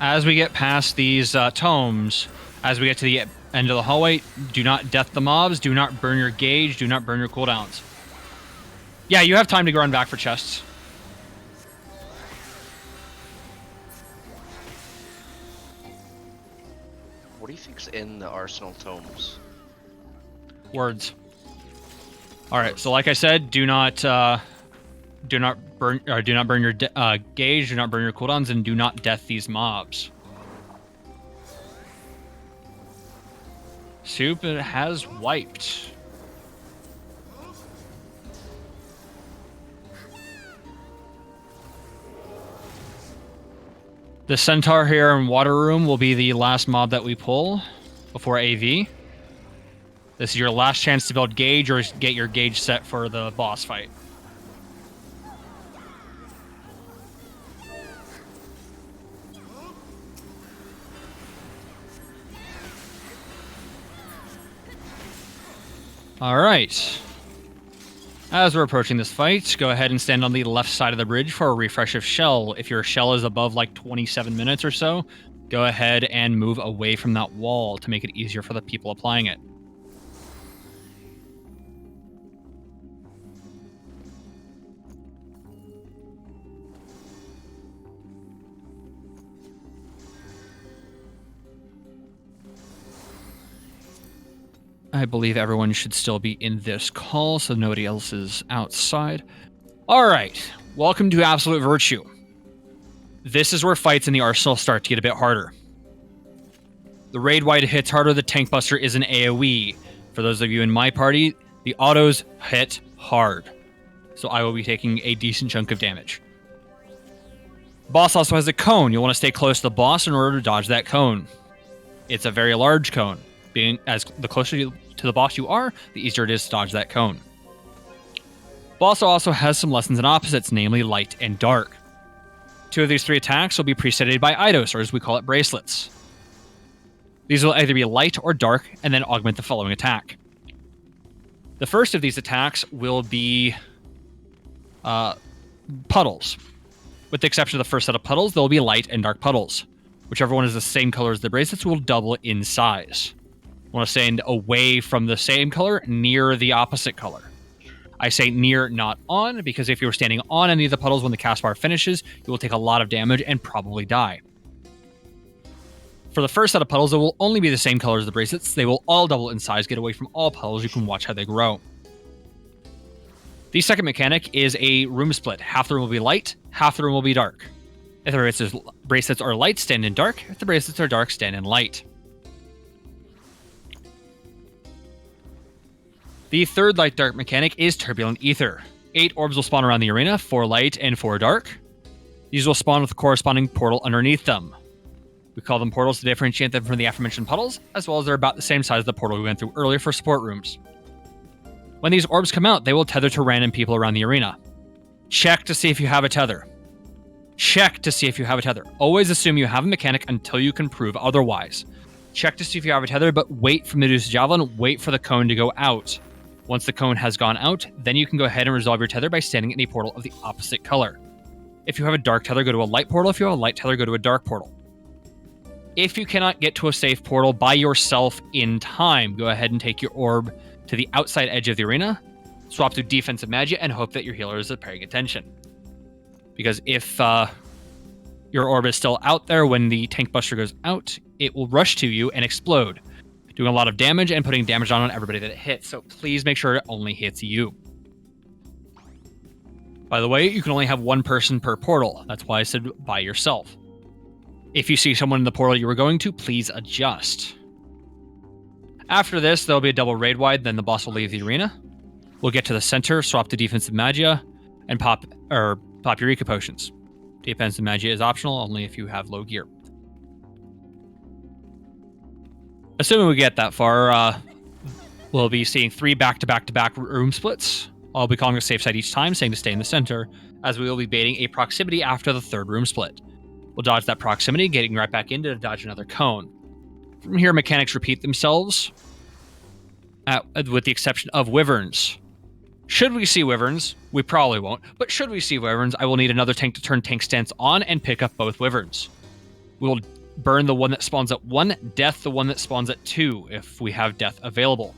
As we get past these tomes, as we get to the end of the hallway, do not death the mobs, do not burn your gauge, do not burn your cooldowns. Yeah, you have time to run back for chests. What do you think's in the Arsenal tomes? Words. Alright, so like I said, do not burn your gauge, do not burn your cooldowns, and do not death these mobs. Soup has wiped. The Centaur here in Water Room will be the last mob that we pull before AV. This is your last chance to build gauge or get your gauge set for the boss fight. Alright. As we're approaching this fight, go ahead and stand on the left side of the bridge for a refresh of shell. If your shell is above like 27 minutes or so, go ahead and move away from that wall to make it easier for the people applying it. I believe everyone should still be in this call, so nobody else is outside. Alright, welcome to Absolute Virtue. This is where fights in the Arsenal start to get a bit harder. The raid wide hits harder, the Tank Buster is an AoE. For those of you in my party, the autos hit hard. so I will be taking a decent chunk of damage. Boss also has a cone. You'll want to stay close to the boss in order to dodge that cone. It's a very large cone. Being as the closer to the boss you are, the easier it is to dodge that cone. Boss also has some lessons in opposites, namely light and dark. 2 of these 3 attacks will be preceded by Eidos, or as we call it, bracelets. These will either be light or dark, and then augment the following attack. The first of these attacks will be puddles. With the exception of the first set of puddles, there will be light and dark puddles. Whichever one is the same color as the bracelets will double in size. Want to stand away from the same color, near the opposite color. I say near, not on, because if you're standing on any of the puddles when the cast bar finishes, you will take a lot of damage and probably die. For the first set of puddles, it will only be the same color as the bracelets. They will all double in size. Get away from all puddles. You can watch how they grow. The second mechanic is a room split. Half the room will be light, half the room will be dark. If the bracelets are light, stand in dark. If the bracelets are dark, stand in light. The third light-dark mechanic is Turbulent Ether. 8 orbs will spawn around the arena, 4 light and 4 dark. These will spawn with a corresponding portal underneath them. We call them portals to differentiate them from the aforementioned puddles, as well as they're about the same size as the portal we went through earlier for support rooms. When these orbs come out, they will tether to random people around the arena. Check to see if you have a tether. Check to see if you have a tether. Always assume you have a mechanic until you can prove otherwise. Check to see if you have a tether, but wait for Medusa Javelin, wait for the cone to go out. Once the cone has gone out, then you can go ahead and resolve your tether by standing in a portal of the opposite color. If you have a dark tether, go to a light portal. If you have a light tether, go to a dark portal. If you cannot get to a safe portal by yourself in time, go ahead and take your orb to the outside edge of the arena, swap to defensive magia, and hope that your healer is paying attention. Because if your orb is still out there when the tank buster goes out, it will rush to you and explode, doing a lot of damage and putting damage on everybody that it hits, so please make sure it only hits you. By the way, you can only have 1 person per portal. That's why I said by yourself. If you see someone in the portal you were going to, please adjust. After this, there'll be a double raid wide, then the boss will leave the arena. We'll get to the center, swap to defensive magia, and pop Eureka potions. Defensive magia is optional, only if you have low gear. Assuming we get that far, we'll be seeing 3 back-to-back-to-back room splits. I'll be calling a safe side each time, saying to stay in the center, as we will be baiting a proximity after the 3rd room split. We'll dodge that proximity, getting right back in to dodge another cone. From here, mechanics repeat themselves, with the exception of wyverns. Should we see wyverns, we probably won't, but should we see wyverns, I will need another tank to turn tank stance on and pick up both wyverns. We will burn the one that spawns at 1, death the one that spawns at 2, if we have death available.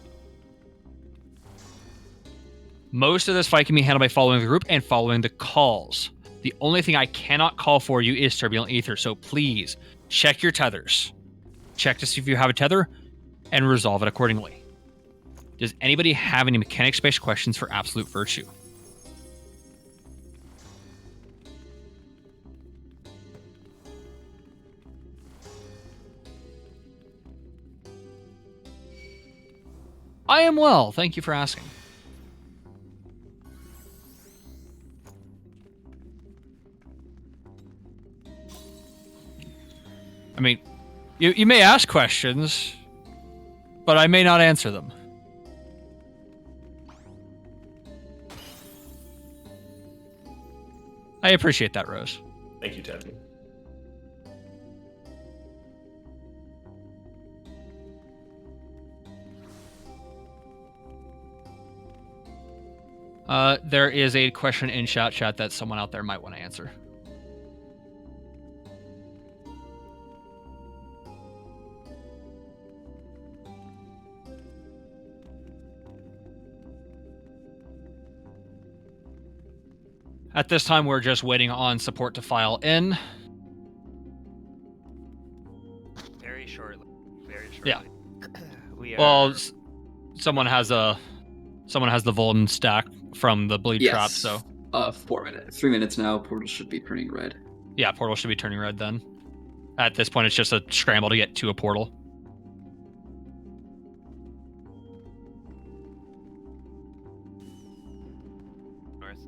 Most of this fight can be handled by following the group and following the calls. The only thing I cannot call for you is Turbulent Ether, so please, check your tethers. Check to see if you have a tether, and resolve it accordingly. Does anybody have any mechanics-based questions for Absolute Virtue? I am well, thank you for asking. I mean, you may ask questions, but I may not answer them. I appreciate that, Rose. Thank you, Teddy. There is a question in chat that someone out there might want to answer. At this time, we're just waiting on support to file in. Very shortly. Very shortly. Yeah. We are... Well, someone has the Vuln stack from the bleed trap, so 4 minutes. 3 minutes now. Portal should be turning red. yeah, portal should be turning red then. At this point, it's just a scramble to get to a portal. North.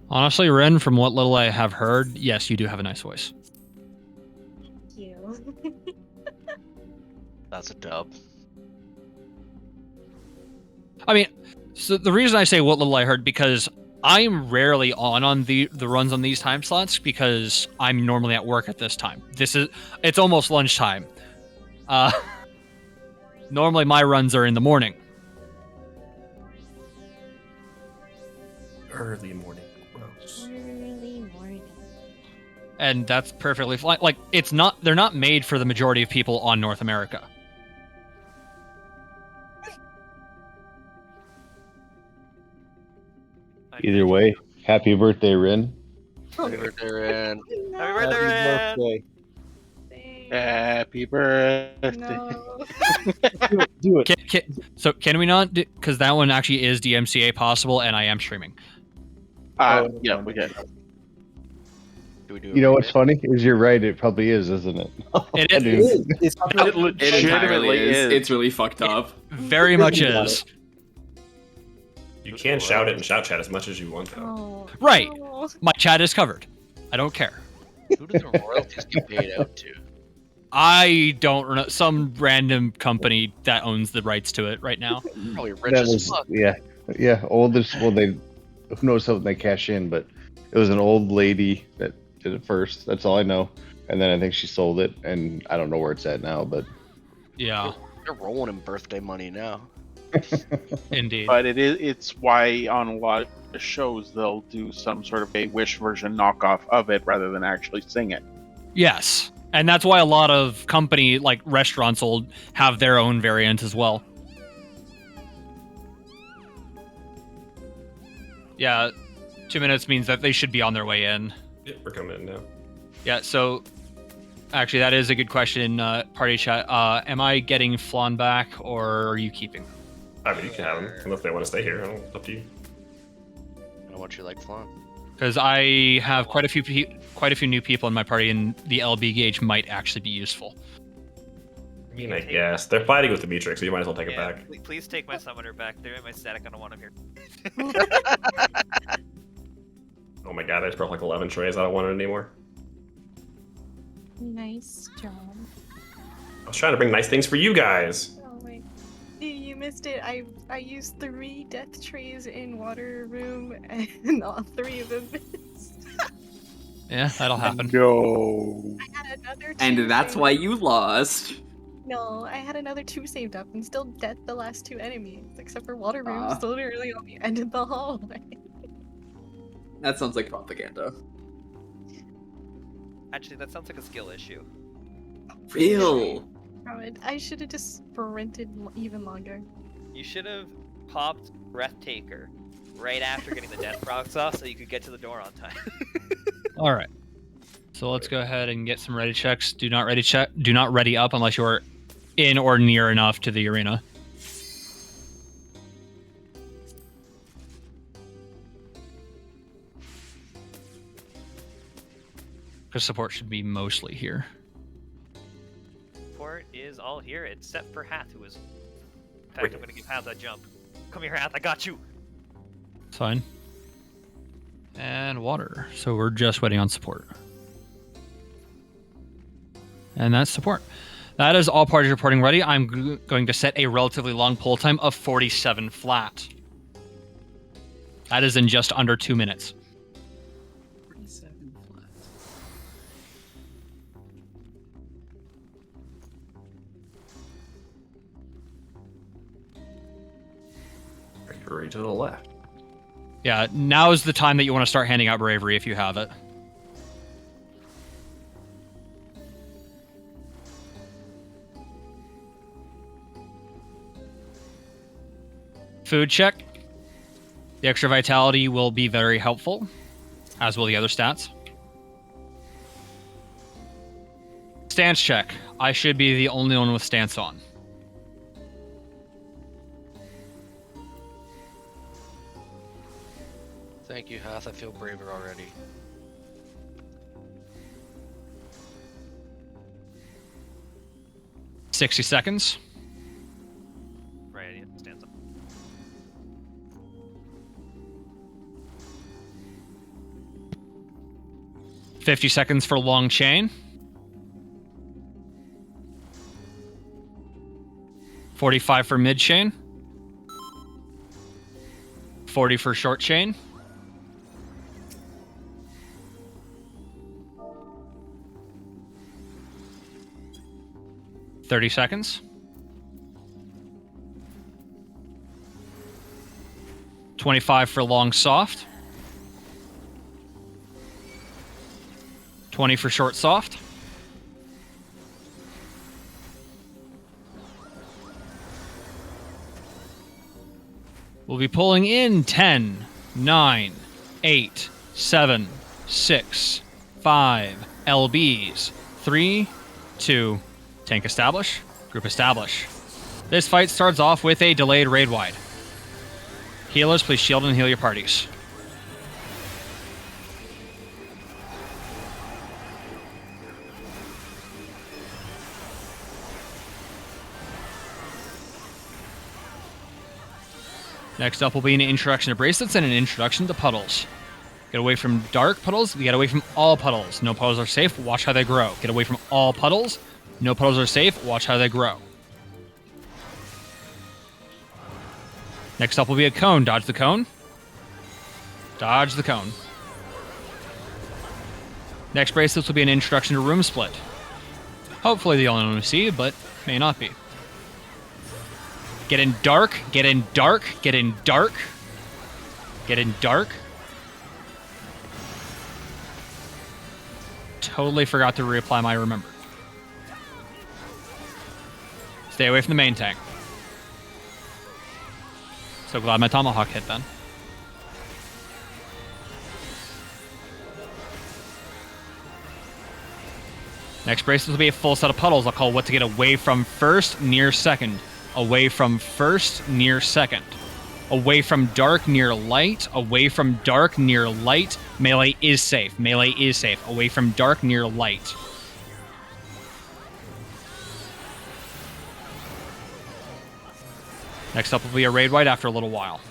Honestly, Ren, from what little I have heard, yes, you do have a nice voice. Thank you. That's a dub. I mean, so the reason I say what little I heard, because I'm rarely on the runs on these time slots because I'm normally at work at this time. It's almost lunchtime. Normally my runs are in the morning. Early morning. Gross. Early morning. And that's perfectly fine. Like, they're not made for the majority of people on North America. Either way, happy birthday, Rin. Happy birthday, Ren. Happy birthday, Ren! Happy birthday. No. Do it. So can we not? Because that one actually is DMCA possible, and I am streaming. Yeah, we get. Do we do You know what's funny is you're right. It probably is, isn't it? It I do. is. It's It legitimately is. It's really fucked up. Very much is. You can shout it in shout chat as much as you want, though. Oh, Right. no. My chat is covered. I don't care. Who do the royalties get paid out to? I don't know. Some random company that owns the rights to it right now. Probably rich That as was fuck. yeah. Oldest. Well, who knows how they cash in, but it was an old lady that did it first. That's all I know. And then I think she sold it, and I don't know where it's at now. But Yeah, They're rolling in birthday money now. indeed. But it's why on a lot of shows they'll do some sort of a Wish version knockoff of it rather than actually sing it. Yes, and that's why a lot of company like restaurants will have their own variant as well. Yeah, 2 minutes means that they should be on their way in. Yeah, we're coming in now. Yeah, so actually that is a good question, party chat. Am I getting Flan back or are you keeping? I mean, you can have them unless they want to stay here. It's up to you. I don't want you like flan. Because I have quite a few new people in my party, and the LB gauge might actually be useful. I mean, I guess they're fighting with the Matrix, so you might as well take it back. Please take my summoner back. They're in my static. I don't want him here. Oh my god, I just broke like 11 trays. I don't want it anymore. Nice job. I was trying to bring nice things for you guys. Oh my. You missed it. I used 3 death trays in water room, and all 3 of them missed. Yeah, that'll happen. No. I had another 2 And that's saved why up. you lost. No, I had another 2 saved up and still dead the last 2 enemies, except for water room, still literally on the end of the hallway. That sounds like propaganda. Actually, that sounds like a skill issue. Real. I should have just sprinted even longer. You should have popped Breathtaker right after getting the death procs off so you could get to the door on time. All right. So let's go ahead and get some ready checks. Do not ready up unless you're in or near enough to the arena. Because support should be mostly here. Support is all here except for Hath, who is. In fact, I'm going to give Hath a jump. Come here, Hath. I got you. It's fine. And water. So we're just waiting on support. And that's support. That is all parties reporting ready. I'm going to set a relatively long pull time of 47 flat. That is in just under 2 minutes. 47 flat. Bravery to the left. Yeah, now is the time that you want to start handing out bravery if you have it. Food check. The extra vitality will be very helpful, as will the other stats. Stance check. I should be the only one with stance on. Thank you, Hath. I feel braver already. $60 seconds. Right, he stands up. 50 seconds for long chain. 45 for mid chain. 40 for short chain. 30 seconds. 25 for long soft. 20 for short soft. We'll be pulling in 10, 9, 8, 7, 6, 5, LBs, 3, 2, tank establish, group establish. This fight starts off with a delayed raid wide. Healers, please shield and heal your parties. Next up will be an introduction to bracelets and an introduction to puddles. Get away from dark puddles, get away from all puddles. No puddles are safe, watch how they grow. Get away from all puddles, no puddles are safe, watch how they grow. Next up will be a cone, dodge the cone. Dodge the cone. Next bracelets will be an introduction to room split. Hopefully the only one we see, but may not be. Get in dark, get in dark, get in dark. Get in dark. Totally forgot to reapply my remember. Stay away from the main tank. So glad my tomahawk hit then. Next bracelet will be a full set of puddles. I'll call what to get away from first, near second. Away from first, near second. Away from dark, near light. Away from dark, near light. Melee is safe. Melee is safe. Away from dark, near light. Next up will be a raid wide after a little while.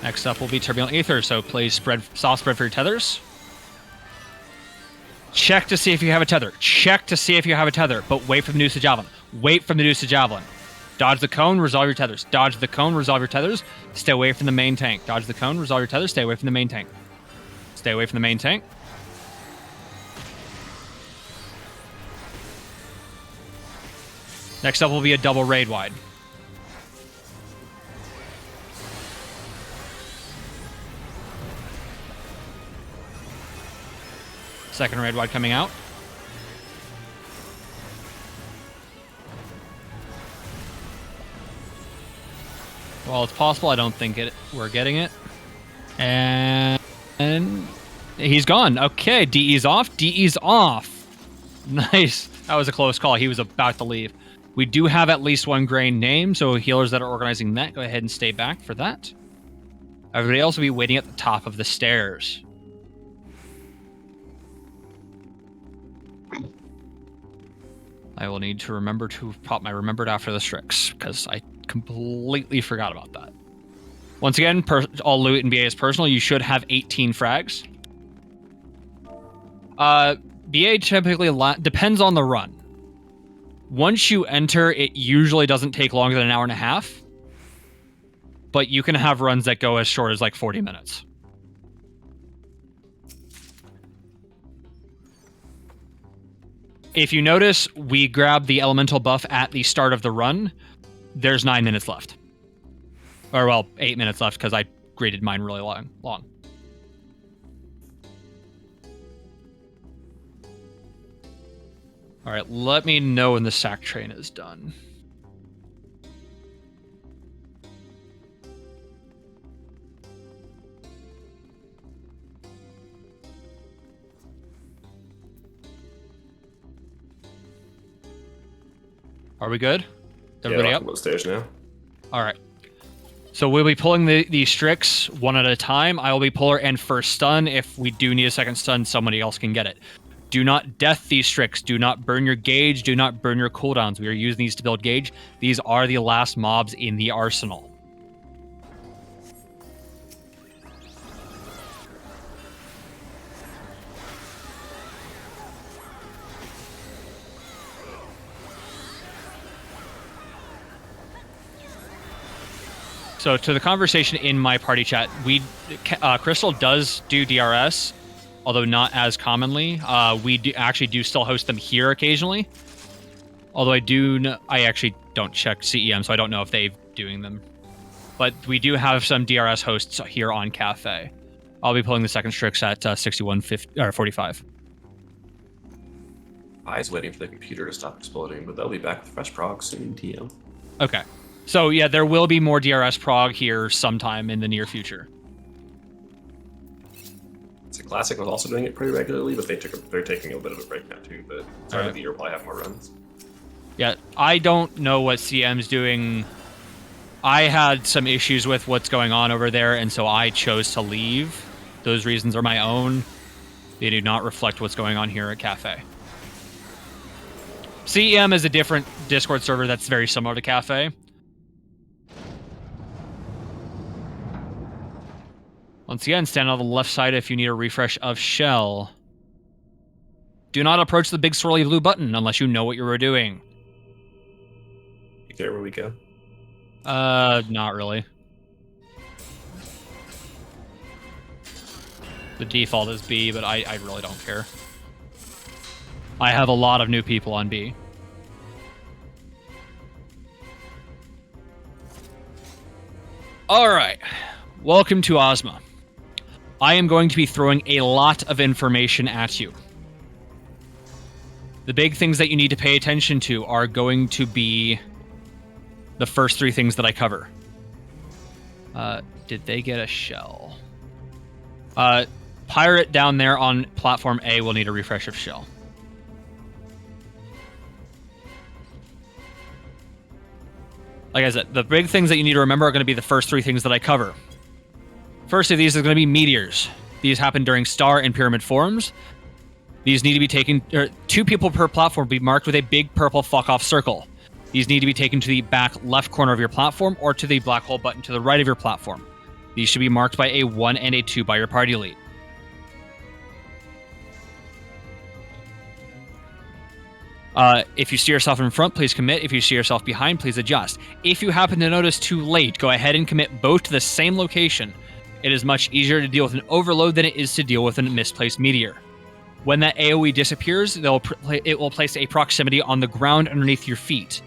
Next up will be Turbulent Aether, so please soft spread for your tethers. Check to see if you have a tether. Check to see if you have a tether, but wait for the Medusa Javelin. Wait for the Medusa Javelin. Dodge the cone, resolve your tethers. Dodge the cone, resolve your tethers. Stay away from the main tank. Dodge the cone, resolve your tethers. Stay away from the main tank. Stay away from the main tank. Next up will be a double raid wide. Second raid wide coming out. Well, it's possible. I don't think we're getting it. And he's gone. Okay, DE's off. DE's off. Nice. That was a close call. He was about to leave. We do have at least one grain name, so healers that are organizing that, go ahead and stay back for that. Everybody else will be waiting at the top of the stairs. I will need to remember to pop my remembered after the Strix, because I completely forgot about that. Once again, all loot in BA is personal. You should have 18 frags. BA typically depends on the run. Once you enter, it usually doesn't take longer than an hour and a half. But you can have runs that go as short as like 40 minutes. If you notice, we grabbed the elemental buff at the start of the run. There's 9 minutes left. Or, well, 8 minutes left because I graded mine really long. Alright, let me know when the sack train is done. Are we good? Everybody up? Stage now. All right. So we'll be pulling the Strix one at a time. I will be puller and first stun. If we do need a second stun, somebody else can get it. Do not death these Strix. Do not burn your gauge. Do not burn your cooldowns. We are using these to build gauge. These are the last mobs in the arsenal. So to the conversation in my party chat, Crystal does do DRS, although not as commonly. We actually do still host them here occasionally. Although I actually don't check CEM, so I don't know if they're doing them. But we do have some DRS hosts here on Cafe. I'll be pulling the second Strix at 61:45. I was waiting for the computer to stop exploding, but they'll be back with fresh prog soon, TM. Okay. So yeah, there will be more DRS prog here sometime in the near future. So Classic was also doing it pretty regularly, but they're taking a bit of a break now too. But start of the year will probably have more runs. Yeah, I don't know what CM's doing. I had some issues with what's going on over there, and so I chose to leave. Those reasons are my own. They do not reflect what's going on here at Cafe. CEM is a different Discord server that's very similar to Cafe. Once again, stand on the left side if you need a refresh of Shell. Do not approach the big swirly blue button unless you know what you were doing. You care where we go? Not really. The default is B, but I really don't care. I have a lot of new people on B. Alright. Welcome to Ozma. I am going to be throwing a lot of information at you. The big things that you need to pay attention to are going to be the first three things that I cover. Did they get a shell? Pirate down there on platform A will need a refresh of shell. Like I said, the big things that you need to remember are going to be the first three things that I cover. First of these is going to be meteors. These happen during star and pyramid forms. These need to be taken... 2 people per platform be marked with a big purple fuck-off circle. These need to be taken to the back left corner of your platform or to the black hole button to the right of your platform. These should be marked by a 1 and a 2 by your party lead. If you see yourself in front, please commit. If you see yourself behind, please adjust. If you happen to notice too late, go ahead and commit both to the same location. It is much easier to deal with an overload than it is to deal with a misplaced meteor. When that AoE disappears, it will place a proximity on the ground underneath your feet.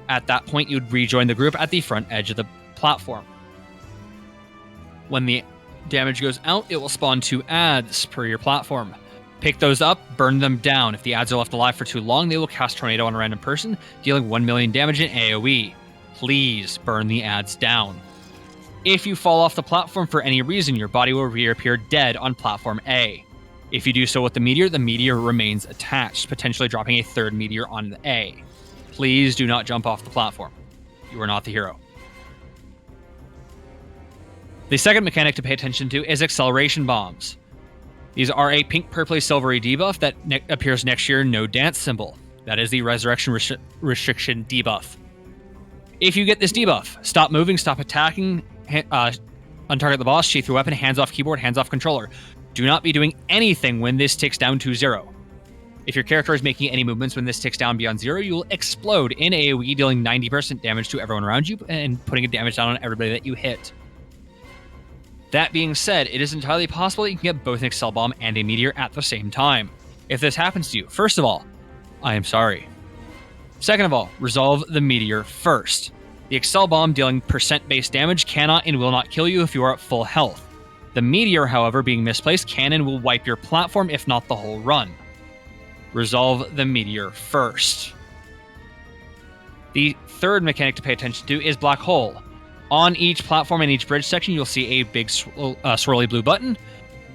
At that point, you'd rejoin the group at the front edge of the platform. When the damage goes out, it will spawn 2 adds per your platform. Pick those up, burn them down. If the adds are left alive for too long, they will cast Tornado on a random person, dealing 1 million damage in AoE. Please burn the adds down. If you fall off the platform for any reason, your body will reappear dead on platform A. If you do so with the meteor remains attached, potentially dropping a 3rd meteor on the A. Please do not jump off the platform. You are not the hero. The second mechanic to pay attention to is acceleration bombs. These are a pink, purpley, silvery debuff that appears next to your no dance symbol. That is the resurrection restriction debuff. If you get this debuff, stop moving, stop attacking, untarget the boss, sheath your weapon, hands off keyboard, hands off controller. Do not be doing anything when this ticks down to 0. If your character is making any movements when this ticks down beyond 0, you will explode in AoE, dealing 90% damage to everyone around you and putting a damage down on everybody that you hit. That being said, it is entirely possible that you can get both an Excel Bomb and a Meteor at the same time. If this happens to you, first of all, I am sorry. Second of all, resolve the Meteor first. The Excel Bomb dealing percent-based damage cannot and will not kill you if you are at full health. The Meteor, however, being misplaced, can and will wipe your platform, if not the whole run. Resolve the Meteor first. The third mechanic to pay attention to is Black Hole. On each platform and each bridge section, you'll see a big swirly blue button.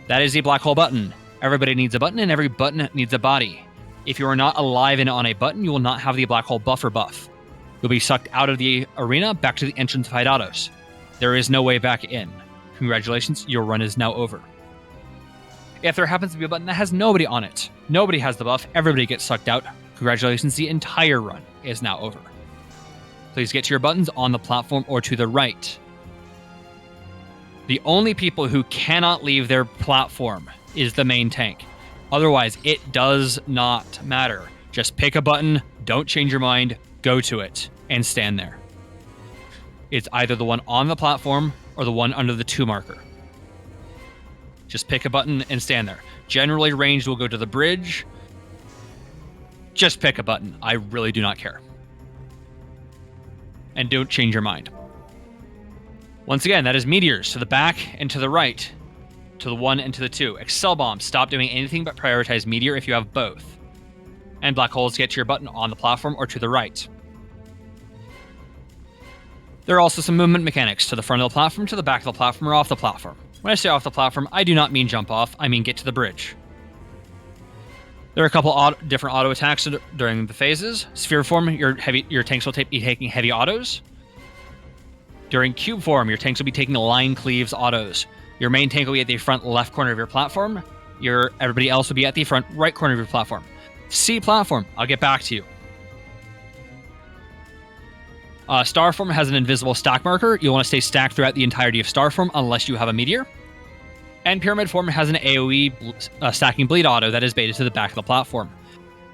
That is the Black Hole button. Everybody needs a button, and every button needs a body. If you are not alive and on a button, you will not have the Black Hole buffer buff. You'll be sucked out of the arena back to the entrance of Hydatos. There is no way back in. Congratulations, your run is now over. If there happens to be a button that has nobody on it, nobody has the buff, everybody gets sucked out. Congratulations, the entire run is now over. Please get to your buttons on the platform or to the right. The only people who cannot leave their platform is the main tank. Otherwise, it does not matter. Just pick a button, don't change your mind, go to it, and stand there. It's either the one on the platform or the one under the 2 marker. Just pick a button and stand there. Generally, ranged will go to the bridge. Just pick a button. I really do not care. And don't change your mind. Once again, that is meteors to the back and to the right. To the 1 and to the 2. Excel bombs. Stop doing anything but prioritize meteor if you have both. And black holes, get to your button on the platform or to the right. There are also some movement mechanics to the front of the platform, to the back of the platform, or off the platform. When I say off the platform, I do not mean jump off, I mean get to the bridge. There are a couple different auto attacks during the phases. Sphere form, your tanks will be taking heavy autos. During cube form, your tanks will be taking line cleaves autos. Your main tank will be at the front left corner of your platform. Everybody else will be at the front right corner of your platform. C platform, I'll get back to you. Star form has an invisible stack marker. You'll want to stay stacked throughout the entirety of star form unless you have a meteor. And pyramid form has an AoE stacking bleed auto that is baited to the back of the platform.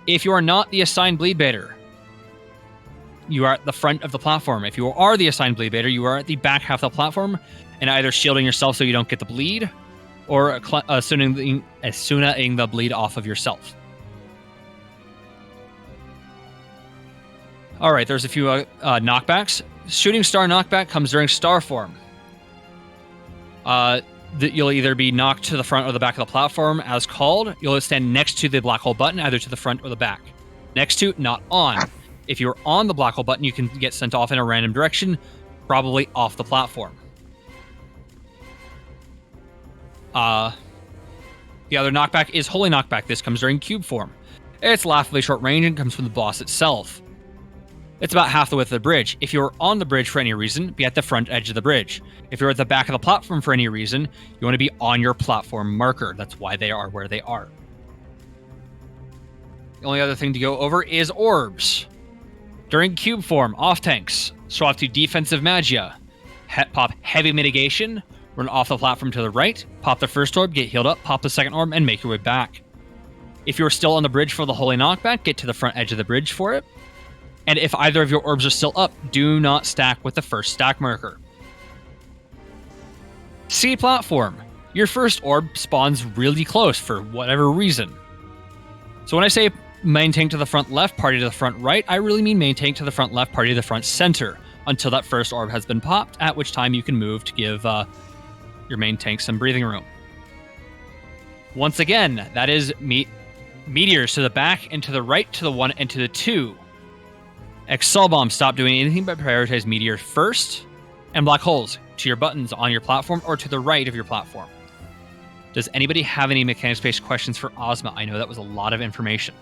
If you are not the assigned bleed baiter, you are at the front of the platform. If you are the assigned bleed baiter, you are at the back half of the platform and either shielding yourself so you don't get the bleed or sunaing the bleed off of yourself. All right, there's a few knockbacks. Shooting star knockback comes during star form. You'll either be knocked to the front or the back of the platform as called. You'll stand next to the black hole button, either to the front or the back. Next to, not on. If you're on the black hole button, you can get sent off in a random direction, probably off the platform. The other knockback is holy knockback. This comes during cube form. It's laughably short range and comes from the boss itself. It's about half the width of the bridge. If you're on the bridge for any reason, be at the front edge of the bridge. If you're at the back of the platform for any reason, you want to be on your platform marker. That's why they are where they are. The only other thing to go over is orbs. During cube form, off tanks, swap to defensive magia. Pop heavy mitigation, run off the platform to the right, pop the first orb, get healed up, pop the second orb, and make your way back. If you're still on the bridge for the holy knockback, get to the front edge of the bridge for it. And if either of your orbs are still up, do not stack with the first stack marker. C platform. Your first orb spawns really close for whatever reason. So when I say main tank to the front left, party to the front right, I really mean main tank to the front left, party to the front center, until that first orb has been popped, at which time you can move to give your main tank some breathing room. Once again, that is meteors to the back and to the right, to the 1 and to the 2. Excel bomb, stop doing anything but prioritize meteor first. And black holes, to your buttons on your platform or to the right of your platform. Does anybody have any mechanics-based questions for Ozma? I know that was a lot of information.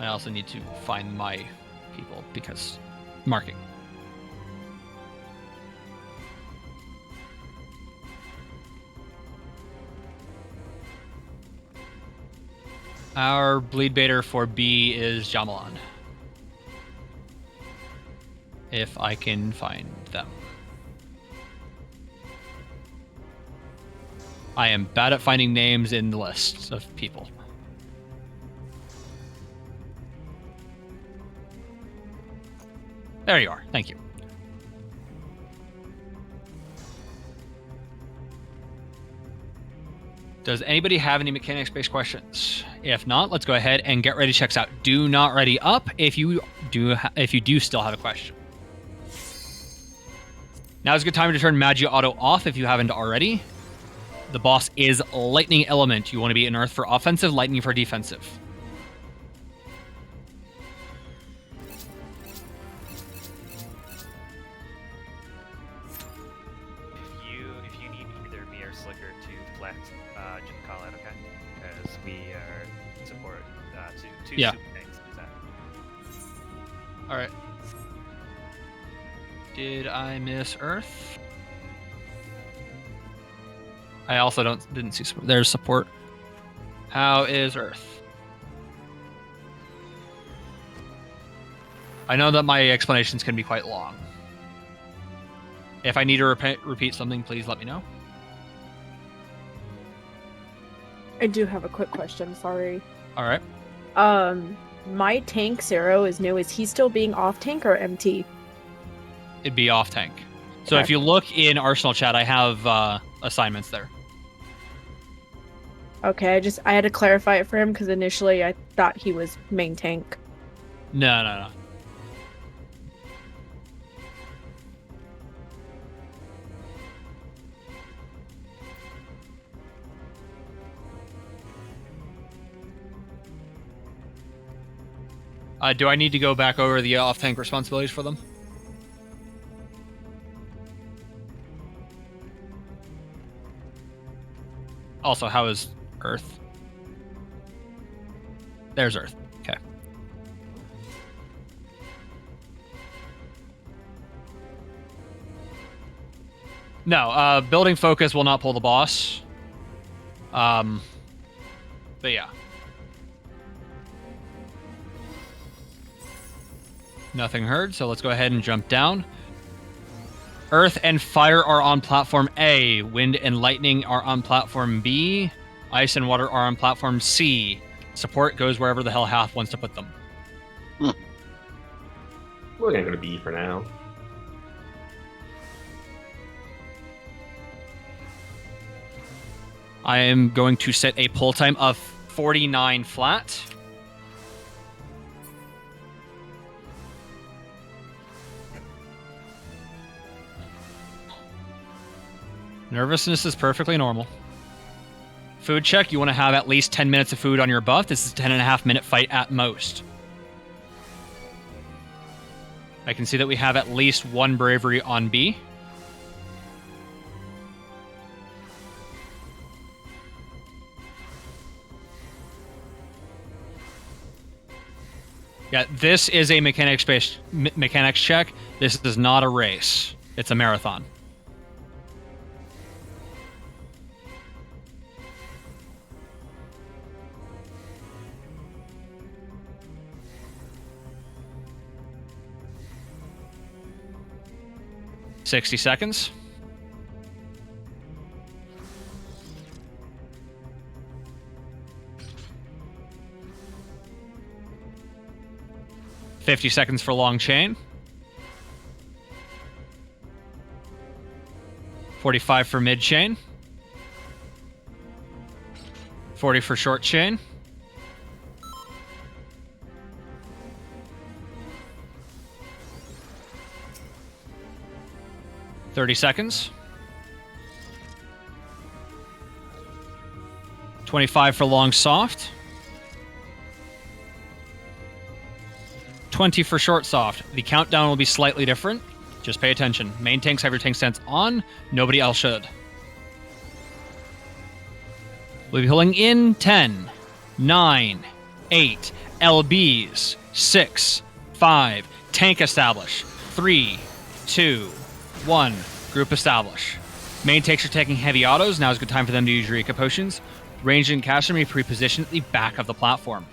I also need to find my people because marking. Our bleed baiter for B is Jamalan. If I can find them. I am bad at finding names in the lists of people. There you are. Thank you. Does anybody have any mechanics-based questions? If not, let's go ahead and get ready checks out. Do not ready up if you do still have a question. Now is a good time to turn Magia Auto off if you haven't already. The boss is Lightning Element. You want to be in Earth for offensive, Lightning for defensive. If you need either me or Slicker to flex, just call out, okay? Because we are support Two Yeah. super tanks, exactly. All right. Did I miss Earth? I also didn't see support. There's support. How is Earth? I know that my explanations can be quite long. If I need to repeat something, please let me know. I do have a quick question, sorry. All right. My tank, Zero, is new. Is he still being off tank or MT? It'd be off tank. So Okay. if you look in Arsenal chat, I have assignments there. Okay, I had to clarify it for him because initially I thought he was main tank. No. Do I need to go back over the off-tank responsibilities for them? Also, how is Earth? There's Earth. Okay. No, building focus will not pull the boss. But yeah. Nothing heard, so let's go ahead and jump down. Earth and fire are on platform A. Wind and lightning are on platform B. Ice and water are on platform C. Support goes wherever the hell Hath wants to put them. We're gonna go to B for now. I am going to set a pull time of 49 flat. Nervousness is perfectly normal. Food check, you want to have at least 10 minutes of food on your buff. This is a 10.5 minute fight at most. I can see that we have at least one bravery on B. Yeah, this is a mechanics check. This is not a race. It's a marathon. $60 seconds. $50 seconds for long chain. 45 for mid chain. 40 for short chain. $30 seconds. 25 for long soft. 20 for short soft. The countdown will be slightly different. Just pay attention. Main tanks have your tank stance on. Nobody else should. We'll be pulling in 10, 9, 8, LBs, 6, 5, tank establish, 3, 2, 1, group establish. Main tanks are taking heavy autos. Now is a good time for them to use Eureka potions. Ranged and caster may pre-position at the back of the platform.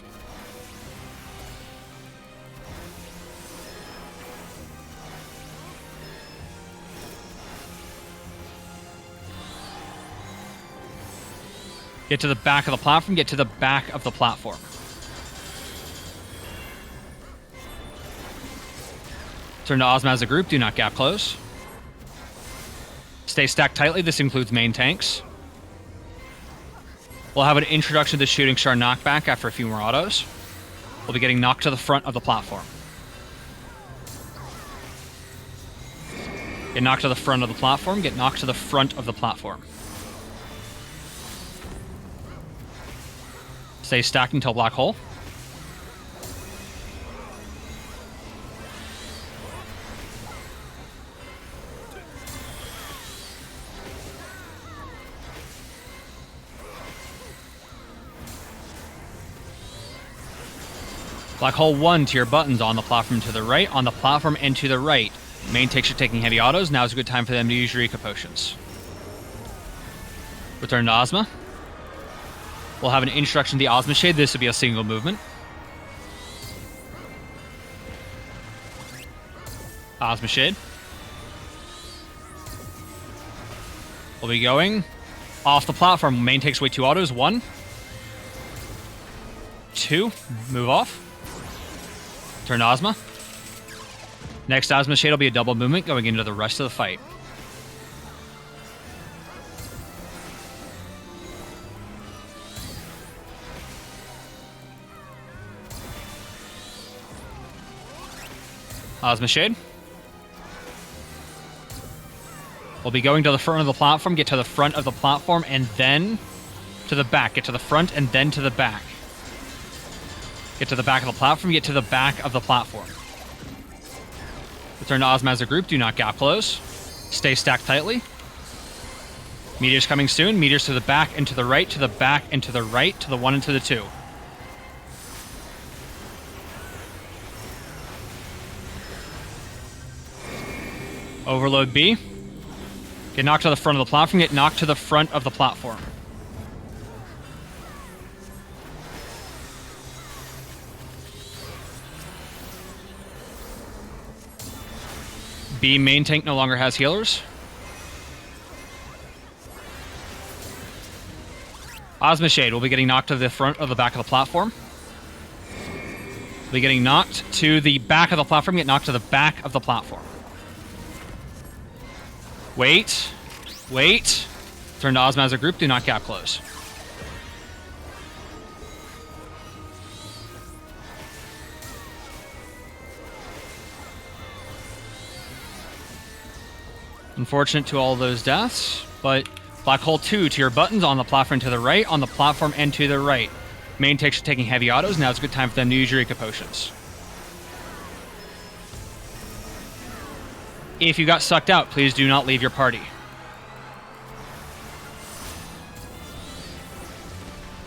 Get to the back of the platform. Get to the back of the platform. Turn to Ozma as a group. Do not gap close. Stay stacked tightly. This includes main tanks. We'll have an introduction to the shooting star knockback after a few more autos. We'll be getting knocked to the front of the platform. Get knocked to the front of the platform. Get knocked to the front of the platform. Stay stacked until black hole. Black hole 1 to your buttons on the platform to the right, on the platform and to the right. Main takes are taking heavy autos. Now is a good time for them to use Eureka Potions. Return to Ozma. We'll have an introduction to the Ozma Shade. This will be a single movement. Ozma Shade. We'll be going off the platform. Main takes away 2 autos. 1, 2. Move off. Turn to Ozma. Next Ozma Shade will be a double movement going into the rest of the fight. Ozma Shade. We'll be going to the front of the platform, get to the front of the platform, and then to the back. Get to the front and then to the back. Get to the back of the platform, get to the back of the platform. Return to Ozma as a group, do not gap close. Stay stacked tightly. Meteors coming soon. Meteors to the back and to the right, to the back and to the right, to the 1 and to the 2. Overload B. Get knocked to the front of the platform, get knocked to the front of the platform. B main tank no longer has healers. Ozma Shade will be getting knocked to the front of the back of the platform. Will be getting knocked to the back of the platform, get knocked to the back of the platform. Wait. Wait. Turn to Ozma as a group, do not gap close. Unfortunate to all those deaths, but Black Hole 2 to your buttons on the platform to the right, on the platform and to the right. Main takes are taking heavy autos, now it's a good time for them to use Eureka Potions. If you got sucked out, please do not leave your party.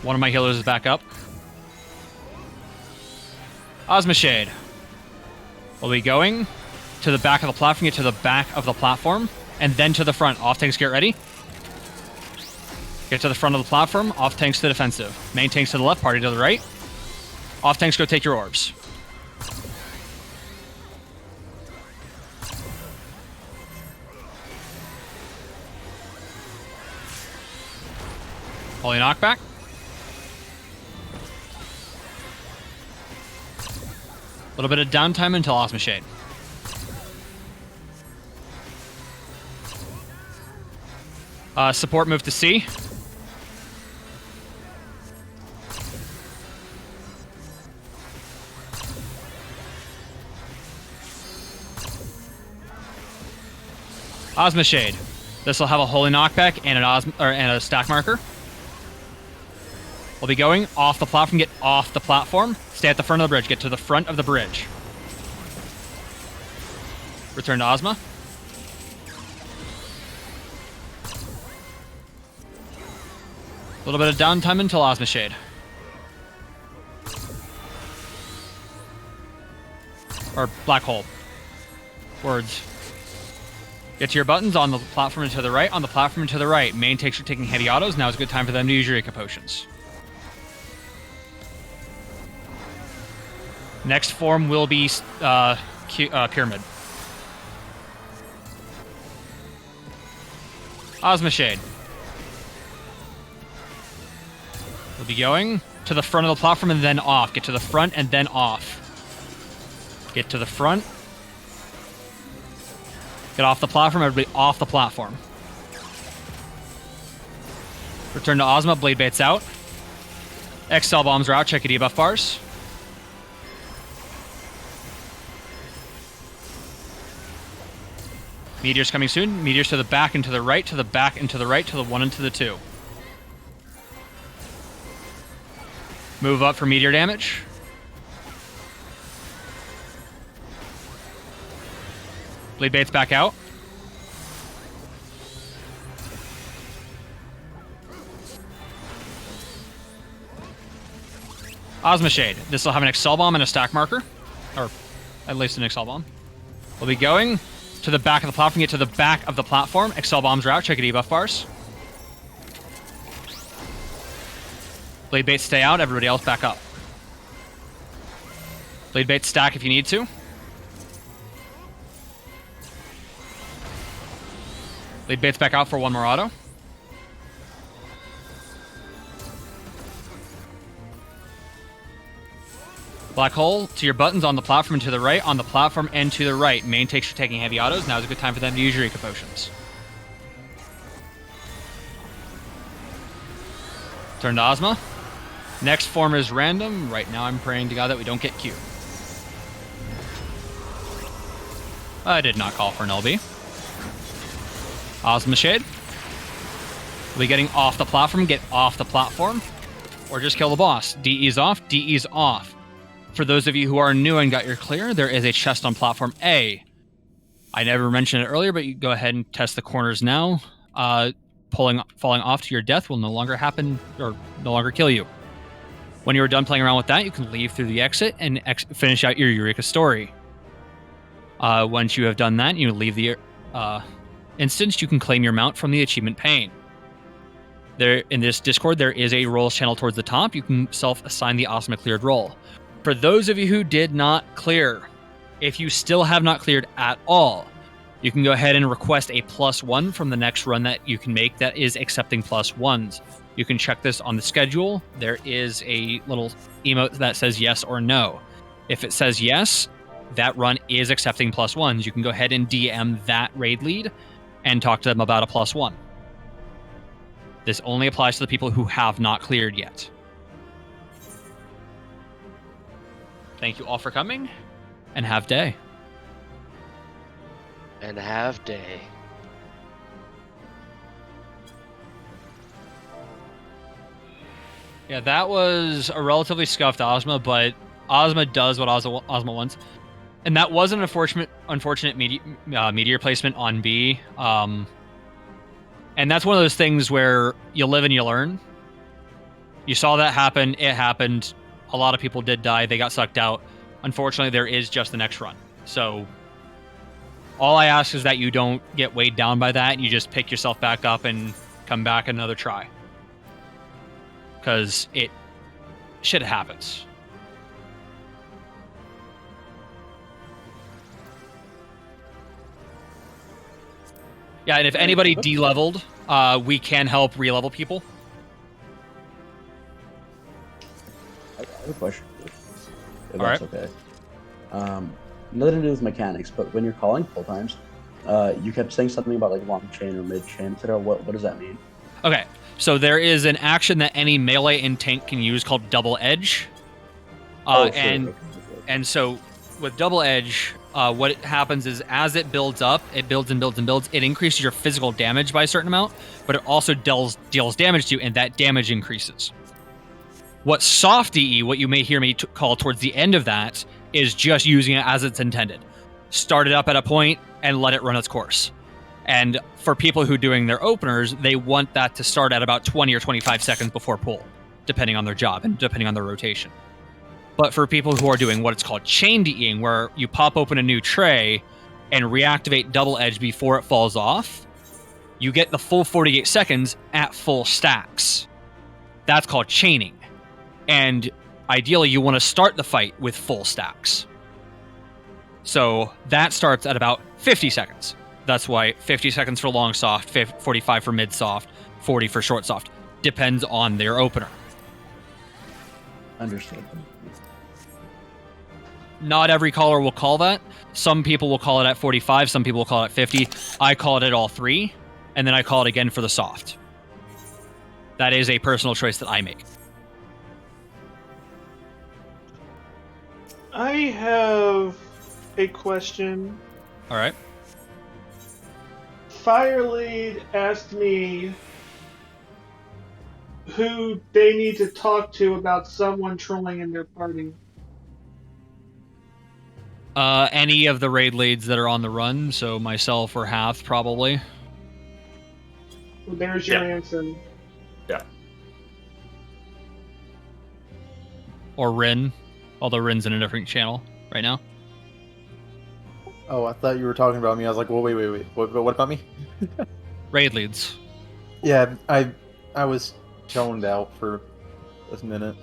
One of my healers is back up. Ozma Shade. We'll be going to the back of the platform, get to the back of the platform, and then to the front. Off tanks, get ready. Get to the front of the platform, off tanks to defensive. Main tanks to the left, party to the right. Off tanks, go take your orbs. Holy knockback. A little bit of downtime until Ozma Shade. Support move to C. Ozma Shade. This will have a holy knockback and and a stack marker. We'll be going off the platform, get off the platform. Stay at the front of the bridge, get to the front of the bridge. Return to Ozma. A little bit of downtime until Ozma Shade. Or Black Hole. Words. Get to your buttons on the platform and to the right, on the platform and to the right. Main takes are taking heavy autos, now is a good time for them to use Eureka Potions. Next form will be Pyramid. Ozma Shade. We'll be going to the front of the platform and then off. Get to the front and then off. Get to the front. Get off the platform, everybody off the platform. Return to Ozma, Blade Bait's out. XL bombs are out, check your debuff bars. Meteors coming soon. Meteors to the back and to the right, to the back and to the right, to the 1 and to the 2. Move up for meteor damage. Blade Bait's back out. Ozma Shade. This will have an Excel Bomb and a stack marker. Or at least an Excel Bomb. We'll be going to the back of the platform. Get to the back of the platform. Excel Bombs are out. Check your debuff bars. Blade Bait stay out. Everybody else back up. Blade Bait stack if you need to. Blade Bait's back out for one more auto. Black Hole to your buttons on the platform and to the right. On the platform and to the right. Main takes for taking heavy autos. Now is a good time for them to use Eureka Potions. Turn to Ozma. Next form is random. Right now I'm praying to God that we don't get Q. I did not call for an LB. Ozma Shade. We'll be getting off the platform. Get off the platform. Or just kill the boss. DE's off. DE's off. For those of you who are new and got your clear, there is a chest on platform A. I never mentioned it earlier, but you go ahead and test the corners now. Falling off to your death will no longer happen or no longer kill you. When you are done playing around with that, you can leave through the exit and finish out your Eureka story. Once you have done that, you leave the instance, you can claim your mount from the achievement pane. There, in this Discord, there is a roles channel towards the top. You can self-assign the Ozma cleared role. For those of you who did not clear, if you still have not cleared at all, you can go ahead and request a +1 from the next run that you can make that is accepting +1s. You can check this on the schedule. There is a little emote that says yes or no. If it says yes, that run is accepting +1s. You can go ahead and DM that raid lead and talk to them about a +1. This only applies to the people who have not cleared yet. Thank you all for coming, and have day. And have day. Yeah, that was a relatively scuffed Ozma, but Ozma does what Ozma wants. And that was an unfortunate meteor placement on B. And that's one of those things where you live and you learn. You saw that happen. It happened. A lot of people did die. They got sucked out. Unfortunately, there is just the next run. So all I ask is that you don't get weighed down by that. You just pick yourself back up and come back another try. Because shit happens. Yeah, and if anybody de-leveled, we can help re-level people. I have a question, if All that's right. okay. Nothing to do with mechanics, but when you're calling pull times, you kept saying something about like long chain or mid chain, etc. What does that mean? Okay, so there is an action that any melee and tank can use called Double Edge. Sure. And so with Double Edge, what happens is as it builds up, it builds and builds and builds. It increases your physical damage by a certain amount, but it also deals damage to you, and that damage increases. What soft DE, what you may hear me call towards the end of that, is just using it as it's intended. Start it up at a point and let it run its course. And for people who are doing their openers, they want that to start at about 20 or 25 seconds before pull, depending on their job and depending on their rotation. But for people who are doing what it's called chain DEing, where you pop open a new tray and reactivate Double Edge before it falls off, you get the full 48 seconds at full stacks. That's called chaining. And ideally, you want to start the fight with full stacks. So that starts at about 50 seconds. That's why 50 seconds for long soft, 45 for mid soft, 40 for short soft. Depends on their opener. Understood. Not every caller will call that. Some people will call it at 45, some people will call it at 50. I call it at all three, and then I call it again for the soft. That is a personal choice that I make. I have a question. All right. Firelead asked me who they need to talk to about someone trolling in their party. Any of the raid leads that are on the run, so myself or Hath, probably. Well, there's your answer. Yeah. or Rin, although Rin's in a different channel right now. Oh, I thought you were talking about me. I was like, well, wait. What about me? Raid leads. Yeah, I was toned out for a minute.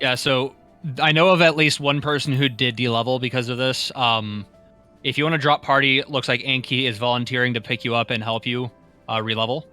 Yeah, so I know of at least one person who did de-level because of this. If you want to drop party, it looks like Anki is volunteering to pick you up and help you re-level.